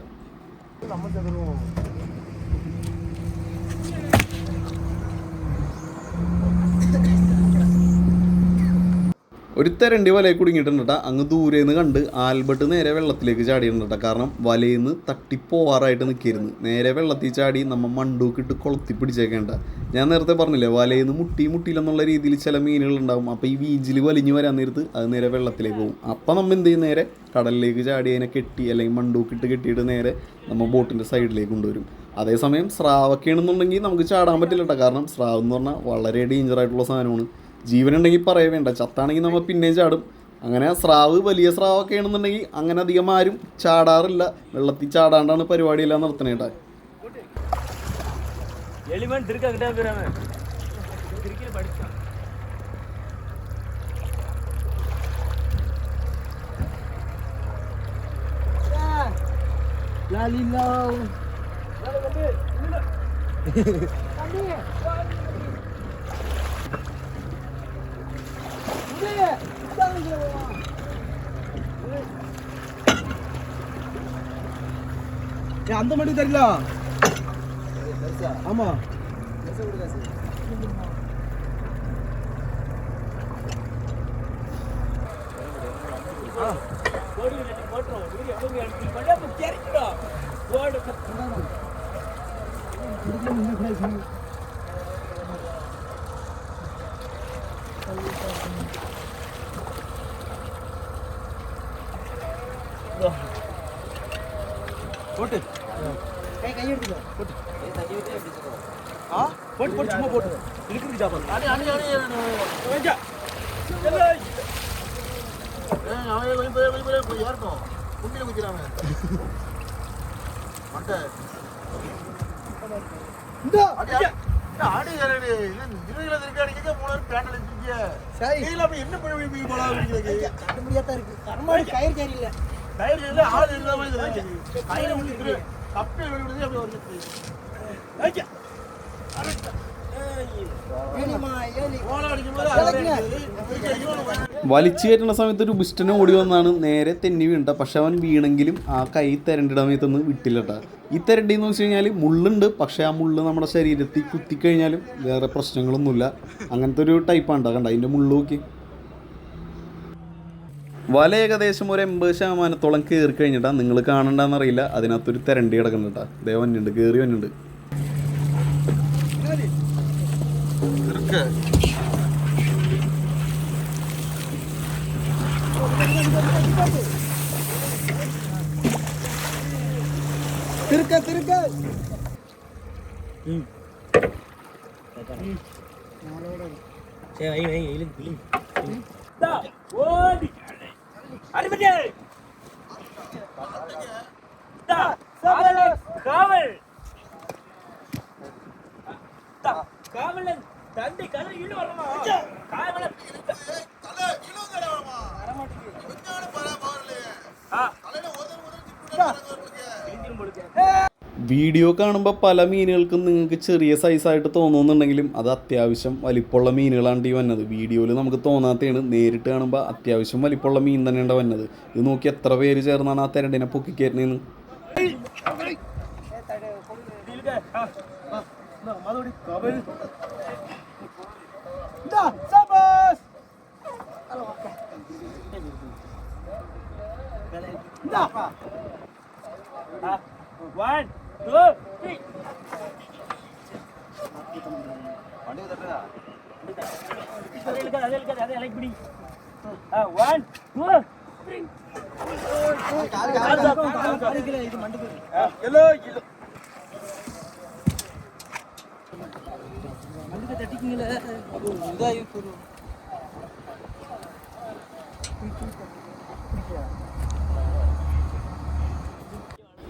ഒരു തെരണ്ടി വലയിൽ കുടുങ്ങിയിട്ടുണ്ട് കേട്ടോ. അങ്ങ് ദൂരെ നിന്ന് കണ്ട് ആൽബർട്ട് നേരെ വെള്ളത്തിലേക്ക് ചാടിയിട്ടുണ്ട് കേട്ടോ. കാരണം വലയിൽ നിന്ന് തട്ടിപ്പോവാറായിട്ട് നിൽക്കിയിരുന്നു. നേരെ വെള്ളത്തിൽ ചാടി നമ്മൾ മണ്ടൂക്കിട്ട് കൊളുത്തി പിടിച്ചേക്കേണ്ട. ഞാൻ നേരത്തെ പറഞ്ഞില്ലേ, വലയിൽ നിന്ന് മുട്ടിയില്ലെന്നുള്ള രീതിയിൽ ചില മീനുകളുണ്ടാകും. അപ്പോൾ ഈ വീജിൽ വലിഞ്ഞു വരാൻ നേരത്ത് അത് നേരെ വെള്ളത്തിലേക്ക് പോകും. അപ്പോൾ നമ്മൾ എന്ത് ചെയ്യും, നേരെ കടലിലേക്ക് ചാടി അതിനെ കെട്ടി അല്ലെങ്കിൽ മണ്ടൂക്കിട്ട് കെട്ടിയിട്ട് നേരെ നമ്മൾ ബോട്ടിൻ്റെ സൈഡിലേക്ക് കൊണ്ടുവരും. അതേസമയം സ്രാവൊക്കെ ആണെന്നുണ്ടെങ്കിൽ നമുക്ക് ചാടാൻ പറ്റില്ല കേട്ടോ. കാരണം സ്രാവ് എന്ന് പറഞ്ഞാൽ വളരെ ഡേഞ്ചറായിട്ടുള്ള സാധനമാണ്. ജീവനുണ്ടെങ്കിൽ പറയേ വേണ്ട. ചത്താണെങ്കിൽ നമ്മൾ പിന്നെയും ചാടും. അങ്ങനെ സ്രാവ്, വലിയ സ്രാവൊക്കെ ആണെന്നുണ്ടെങ്കിൽ അങ്ങനെ അധികം ആരും ചാടാറില്ല. വെള്ളത്തിൽ ചാടാണ്ടാണ് പരിപാടിയെല്ലാം നടത്തണേ കേട്ടോ. அந்த மட்டும் தெரியல ஆமா போட்டு கை எடுத்துக்கோ போட்டு ஆ போட்டு போட்டு சும்மா போட்டு இழுக்குது ஜாபா அடி அடி அடி வேஞ்சா அவன் போய் ஏறட்டும் குண்டில குதிராம மட்ட இந்த அடி ஆடி ஏறடி இருவில இருக்க அடிக்க மூணு பேண்டல் வச்சிருக்கீங்க சரி நீல அப்ப என்ன பண்ணி போலா இருக்கீங்க கட்ட முடியாதா இருக்கு கர்மாடி கயிறு கேரி இல்ல கயிறு இல்ல ஆள் இல்ல மாதிரி கயிறு முடிக்கு கப்பே வெளியிடுது அப்படி வருது ஐயா വലിച്ചു കയറ്റുന്ന സമയത്ത് ഒരു ബിസ്റ്റനെ ഓടി വന്നാണ് നേരെ തെന്നി വീണ്ട. പക്ഷെ അവൻ വീണെങ്കിലും ആ കൈ തെരണ്ടിടാൻ സമയത്തൊന്നും വിട്ടില്ലട്ടാ. ഈ തെരണ്ടി എന്ന് വെച്ച് കഴിഞ്ഞാൽ മുള്ളുണ്ട്, പക്ഷേ ആ മുള്ള് നമ്മുടെ ശരീരത്തിൽ കുത്തിക്കഴിഞ്ഞാലും വേറെ പ്രശ്നങ്ങളൊന്നുമില്ല. അങ്ങനത്തെ ഒരു ടൈപ്പാണ് കണ്ട അതിൻ്റെ മുള്ളു നോക്കി. വല ഏകദേശം ഒരു 80% കയറി കഴിഞ്ഞിട്ടാ. നിങ്ങൾ കാണണ്ടെന്നറിയില്ല, അതിനകത്തൊരു തെരണ്ടി കിടക്കുന്നുണ്ട് കേട്ടോ. ദേ വന്നുണ്ട്, കയറി വന്നുണ്ട്. திருக்க திருக்க சரி வை இழுங்க இழுங்க டா ஓடி அடிபட்டே டா காவல் காவல் டா காவல் தண்டி கரை இழு வரமா காவல் தலை இழுங்கடா வரமா வர மாட்டேங்குது கொஞ்சான பரா போறல தலையில இழுந்திரும் போடுங்க. വീഡിയോ കാണുമ്പോൾ പല മീനുകൾക്കും നിങ്ങൾക്ക് ചെറിയ സൈസായിട്ട് തോന്നുന്നുണ്ടെങ്കിലും അത് അത്യാവശ്യം വലിപ്പമുള്ള മീനുകളാണ് ഈ വന്നത്. വീഡിയോയിൽ നമുക്ക് തോന്നാത്തതാണ്, നേരിട്ട് കാണുമ്പോൾ അത്യാവശ്യം വലിപ്പമുള്ള മീൻ തന്നെയാണ് വന്നത്. ഇത് നോക്കി എത്ര പേര് ചേർന്നാണ് ആ തെരണ്ടിനെ പൊക്കിക്കയറ്റുന്നതെന്ന്. One, two, three. அதே லைக் பிடி. One, two, three. இது மண்டுக்கு எல்லோ எல்லோ மண்டுக்கு தட்டிக்கீங்களே அது இதாயி போறோம்.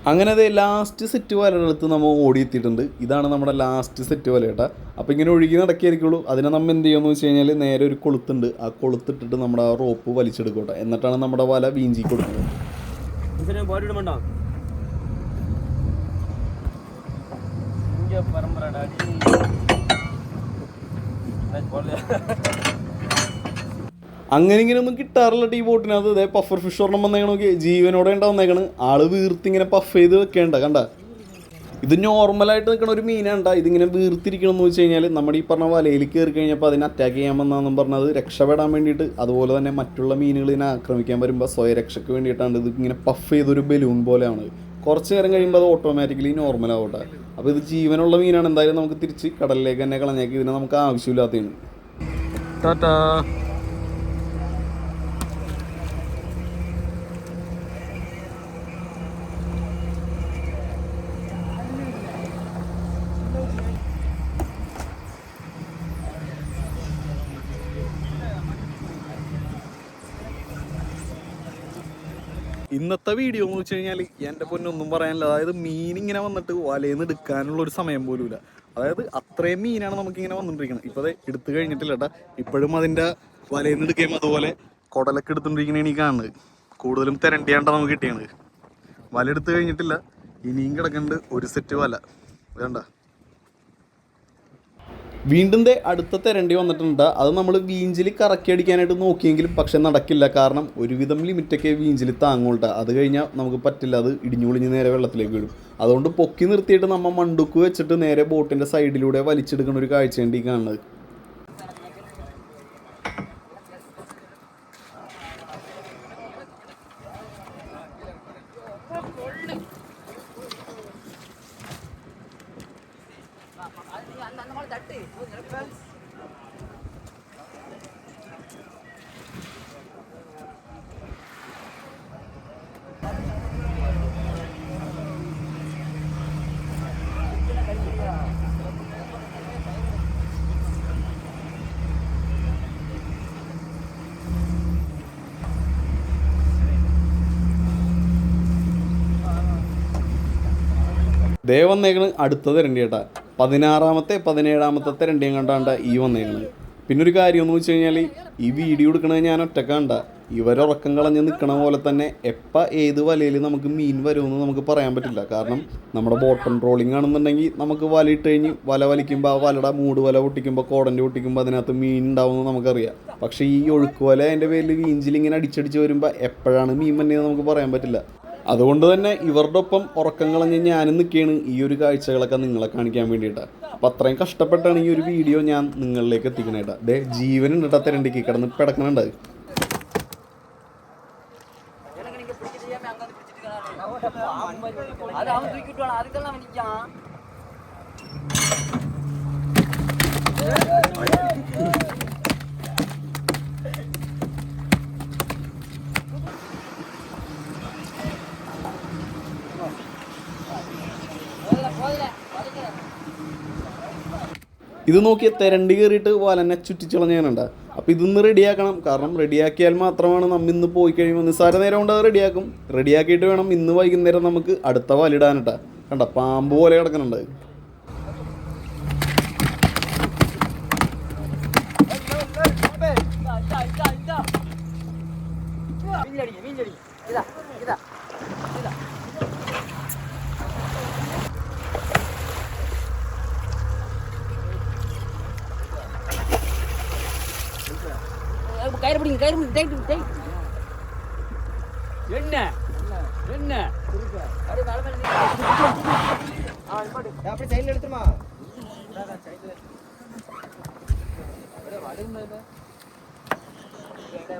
അങ്ങനെ അത് ലാസ്റ്റ് സെറ്റ് വലയെടുത്ത് നമ്മൾ ഓടിയെത്തിയിട്ടുണ്ട്. ഇതാണ് നമ്മുടെ ലാസ്റ്റ് സെറ്റ് വല കേട്ടോ. അപ്പോൾ ഇങ്ങനെ ഒഴുകി നടക്കിയായിരിക്കുള്ളൂ. അതിനെ നമ്മൾ എന്ത് ചെയ്യുമെന്ന് വെച്ച് കഴിഞ്ഞാൽ നേരെ ഒരു കൊളുത്തുണ്ട്, ആ കൊളുത്തിട്ടിട്ട് നമ്മുടെ ആ റോപ്പ് വലിച്ചെടുക്കട്ടെ. എന്നിട്ടാണ് നമ്മുടെ വല വീഞ്ചി കൊടുക്കുന്നത്. അങ്ങനെ ഇങ്ങനെയൊന്നും കിട്ടാറില്ല ഈ ബോട്ടിനകത്ത്. ഇതേ പഫർ ഫിഷ് ഒരെണ്ണം വന്നേക്കണ നോക്കി, ജീവനോടെ ഉണ്ടാവുന്നേക്കണ്. ആള് വീർത്തിങ്ങനെ പഫ് ചെയ്ത് വെക്കേണ്ട കണ്ട. ഇത് നോർമലായിട്ട് നിൽക്കണ ഒരു മീനാണ്ട. ഇതിങ്ങനെ വീർത്തിരിക്കണമെന്ന് വെച്ച് കഴിഞ്ഞാൽ നമ്മുടെ ഈ പറഞ്ഞ വലയിൽ കയറി കഴിഞ്ഞപ്പോൾ അതിനെ അറ്റാക്ക് ചെയ്യാമെന്നാണെന്നും പറഞ്ഞത് രക്ഷപ്പെടാൻ വേണ്ടിയിട്ട്. അതുപോലെ തന്നെ മറ്റുള്ള മീനുകൾ ഇതിനെ ആക്രമിക്കാൻ വരുമ്പോൾ സ്വയരക്ഷയ്ക്ക് വേണ്ടിയിട്ടാണ് ഇത് ഇങ്ങനെ പഫ് ചെയ്തൊരു ബലൂൺ പോലെയാണ്. കുറച്ച് നേരം കഴിയുമ്പോൾ അത് ഓട്ടോമാറ്റിക്കലി നോർമലാവട്ടെ. അപ്പോൾ ഇത് ജീവനുള്ള മീനാണ്. എന്തായാലും നമുക്ക് തിരിച്ച് കടലിലേക്ക് തന്നെ കളഞ്ഞേക്ക്. ഇതിനെ നമുക്ക് ആവശ്യമില്ലാത്തതാണ്. ടാറ്റാ. ഇന്നത്തെ വീഡിയോ എന്ന് വെച്ച് കഴിഞ്ഞാൽ എൻ്റെ പൊന്നൊന്നും പറയാനില്ല. അതായത് മീനിങ്ങനെ വന്നിട്ട് വലയിന്ന് എടുക്കാനുള്ളൊരു സമയം പോലും ഇല്ല. അതായത് അത്രയും മീനാണ് നമുക്കിങ്ങനെ വന്നുകൊണ്ടിരിക്കുന്നത്. ഇപ്പോൾ അത് എടുത്തു കഴിഞ്ഞിട്ടില്ല കേട്ടോ. ഇപ്പോഴും അതിൻ്റെ വലയിന്ന് എടുക്കുകയും അതുപോലെ കുടലൊക്കെ എടുത്തുകൊണ്ടിരിക്കണേണ് ഈ കാണുന്നത്. കൂടുതലും തിരണ്ടിയാണ്ടാണ് നമുക്ക് കിട്ടിയത്. വല എടുത്തു കഴിഞ്ഞിട്ടില്ല, ഇനിയും കിടക്കുന്നുണ്ട് ഒരു സെറ്റ് വല. വേണ്ട വീണ്ടും അടുത്ത തെരണ്ടി വന്നിട്ടുണ്ട്. അത് നമ്മൾ വീഞ്ചിൽ കറക്കി അടിക്കാനായിട്ട് നോക്കിയെങ്കിലും പക്ഷെ നടക്കില്ല. കാരണം ഒരുവിധം ലിമിറ്റൊക്കെ വീഞ്ചിൽ താങ്ങോട്ട. അത് കഴിഞ്ഞാൽ നമുക്ക് പറ്റില്ല, അത് ഇടിഞ്ഞുളിഞ്ഞ് നേരെ വെള്ളത്തിലേക്ക് വീഴും. അതുകൊണ്ട് പൊക്കി നിർത്തിയിട്ട് നമ്മൾ മണ്ടുക്ക് വെച്ചിട്ട് നേരെ ബോട്ടിൻ്റെ സൈഡിലൂടെ വലിച്ചെടുക്കുന്ന ഒരു കാഴ്ചയുണ്ട് ഈ കാണുന്നത്. ദേ വന്നേക്കണ് അടുത്ത തെരണ്ടി കേട്ടാ. 16ാമത്തെ 17ാമത്തെ തെരണ്ടിയും കണ്ടാണ്ട ഈ വന്നേക്കണ്. പിന്നെ ഒരു കാര്യം എന്ന് വെച്ച് കഴിഞ്ഞാൽ ഈ വീഡിയോ എടുക്കണത് ഞാൻ ഒറ്റക്കാണ്ട. ഇവരുറക്കം കളഞ്ഞ് നിൽക്കണ പോലെ തന്നെ എപ്പോൾ ഏത് വലയിൽ നമുക്ക് മീൻ വരുമെന്ന് നമുക്ക് പറയാൻ പറ്റില്ല. കാരണം നമ്മുടെ ബോട്ടം ട്രോളിങ് ആണെന്നുണ്ടെങ്കിൽ നമുക്ക് വലയിട്ട് കഴിഞ്ഞ് വല വലിക്കുമ്പോൾ ആ വലയുടെ മൂട് വല പൊട്ടിക്കുമ്പോൾ കോടൻ്റെ പൊട്ടിക്കുമ്പോൾ അതിനകത്ത് മീൻ ഉണ്ടാവുമെന്ന് നമുക്കറിയാം. പക്ഷേ ഈ ഒഴുക്ക് വല അതിൻ്റെ പേരിൽ വീഞ്ചിൽ ഇങ്ങനെ അടിച്ചടിച്ച് വരുമ്പോൾ എപ്പോഴാണ് മീൻ വന്നതെന്ന് നമുക്ക് പറയാൻ പറ്റില്ല. അതുകൊണ്ട് തന്നെ ഇവരുടെ ഒപ്പം ഉറക്കം കളഞ്ഞ് ഞാനും നിൽക്കുകയാണ് ഈ ഒരു കാഴ്ചകളൊക്കെ നിങ്ങളെ കാണിക്കാൻ വേണ്ടിയിട്ടാണ്. അപ്പം അത്രയും കഷ്ടപ്പെട്ടാണ് ഈ ഒരു വീഡിയോ ഞാൻ നിങ്ങളിലേക്ക് എത്തിക്കണേട്ടാ. ദേ ജീവനുണ്ട് കേട്ടോ തെരണ്ടിക്ക് കിടന്ന് പിടക്കണുണ്ട്. ഇത് നോക്കിയ തെരണ്ടി കയറിയിട്ട് വലനെ ചുറ്റിച്ചളഞ്ഞാനുണ്ട്. അപ്പോൾ ഇതൊന്ന് റെഡിയാക്കണം. കാരണം റെഡിയാക്കിയാൽ മാത്രമാണ് നമ്മൾ ഇന്ന് പോയി കഴിയുമ്പോൾ നിസ്സാര നേരം കൊണ്ട് അത് റെഡിയാക്കും. റെഡിയാക്കിയിട്ട് വേണം ഇന്ന് വൈകുന്നേരം നമുക്ക് അടുത്ത വലിടാനിട്ടാ. കണ്ട പാമ്പ് പോലെ കിടക്കുന്നുണ്ട്. கயிறு பிடிங்க, கயிறு பிடிங்க, டைட் டைட். என்ன என்ன அப்படியே மேல மேல அப்படியே சைடுல எடுத்துமா. சைடுல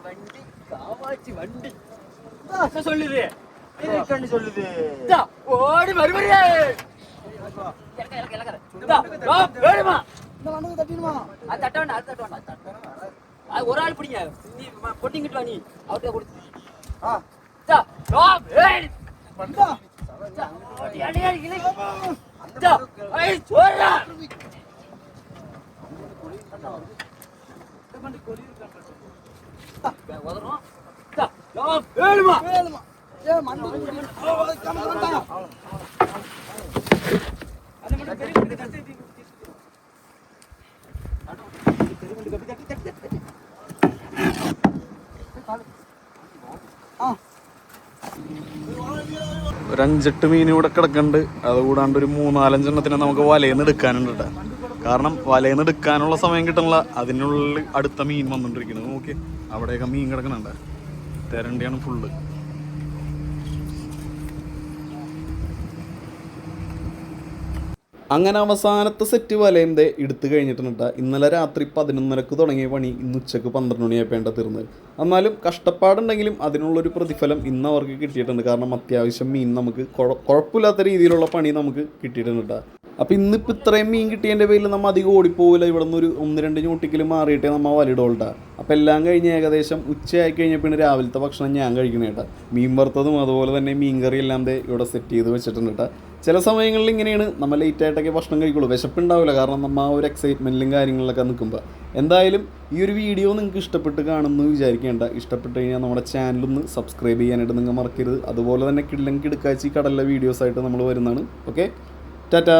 வண்டி காவாச்சி வண்டி என்ன சொல்லுது? என்ன சொல்லுது? ஓடி மறுபடியே இறக்க இறக்க இறக்க வேணுமா? இந்த வண்டி தட்டிடுமா? அது தட்ட வேண்டாம், அது தட்ட வேண்டாம். அது ஒரு ஆள் பிடிங்க, நீ பொட்டிங்கிட்டு வா. நீ அவர்கிட்ட கொடுத்து ഒരു 5-8 മീൻ ഇവിടെ കിടക്കുന്നുണ്ട്. അതുകൂടാണ്ട് ഒരു 3-4 എണ്ണത്തിനെ നമുക്ക് വലയിന്ന് എടുക്കാനുണ്ട് കേട്ടോ. കാരണം വലയിന്ന് എടുക്കാനുള്ള സമയം കിട്ടണില്ല. അതിനുള്ളിൽ അടുത്ത മീൻ വന്നുകൊണ്ടിരിക്കുന്നത്. നോക്കി അവിടെയൊക്കെ മീൻ കിടക്കുന്നുണ്ട്. തെരണ്ടിയാണ് ഫുള്ള്. അങ്ങനെ അവസാനത്തെ സെറ്റ് വലയും എടുത്തു കഴിഞ്ഞിട്ടുണ്ട്. ഇന്നലെ രാത്രി 11:30 തുടങ്ങിയ പണി ഇന്ന് ഉച്ചക്ക് 12 മണിയായപ്പോഴാണ് തീർന്നത്. എന്നാലും കഷ്ടപ്പാടുണ്ടെങ്കിലും അതിനുള്ളൊരു പ്രതിഫലം ഇന്ന് അവർക്ക് കിട്ടിയിട്ടുണ്ട്. കാരണം അത്യാവശ്യം മീൻ നമുക്ക് കുഴപ്പമില്ലാത്ത രീതിയിലുള്ള പണി നമുക്ക് കിട്ടിയിട്ടുണ്ട്. അപ്പോൾ ഇന്നിപ്പോൾ ഇത്രയും മീൻ കിട്ടിയതിൻ്റെ പേരിൽ നമ്മൾ അധികം ഓടിപ്പോവില്ല. ഇവിടെ നിന്ന് ഒരു 1-2 ഞൂട്ടിക്കൽ മാറിയിട്ടേ നമ്മൾ വലിടോൾട്ടാ. അപ്പോൾ എല്ലാം കഴിഞ്ഞ് ഏകദേശം ഉച്ചയായി കഴിഞ്ഞപ്പോൾ രാവിലത്തെ ഭക്ഷണം ഞാൻ കഴിക്കണേട്ടാ. മീൻ വറുത്തതും അതുപോലെ തന്നെ മീൻ കറി എല്ലാം ഇവിടെ സെറ്റ് ചെയ്ത് വെച്ചിട്ടുണ്ട് കേട്ടോ. ചില സമയങ്ങളിൽ ഇങ്ങനെയാണ് നമ്മൾ ലേറ്റായിട്ടൊക്കെ ഭക്ഷണം കഴിക്കുള്ളൂ. വിശപ്പുണ്ടാവില്ല, കാരണം നമ്മൾ ആ ഒരു എക്സൈറ്റ്മെൻറ്റിലും കാര്യങ്ങളിലൊക്കെ നിൽക്കുമ്പോൾ. എന്തായാലും ഈ ഒരു വീഡിയോ നിങ്ങൾക്ക് ഇഷ്ടപ്പെട്ട് കാണുമെന്ന് വിചാരിക്കേണ്ട. ഇഷ്ടപ്പെട്ട് കഴിഞ്ഞാൽ നമ്മുടെ ചാനലൊന്ന് സബ്സ്ക്രൈബ് ചെയ്യാനായിട്ട് നിങ്ങൾ മറക്കരുത്. അതുപോലെ തന്നെ കിടക്കാച്ചി കടലിലെ വീഡിയോസായിട്ട് നമ്മൾ വരുന്നതാണ്. ഓക്കെ, ടാറ്റാ.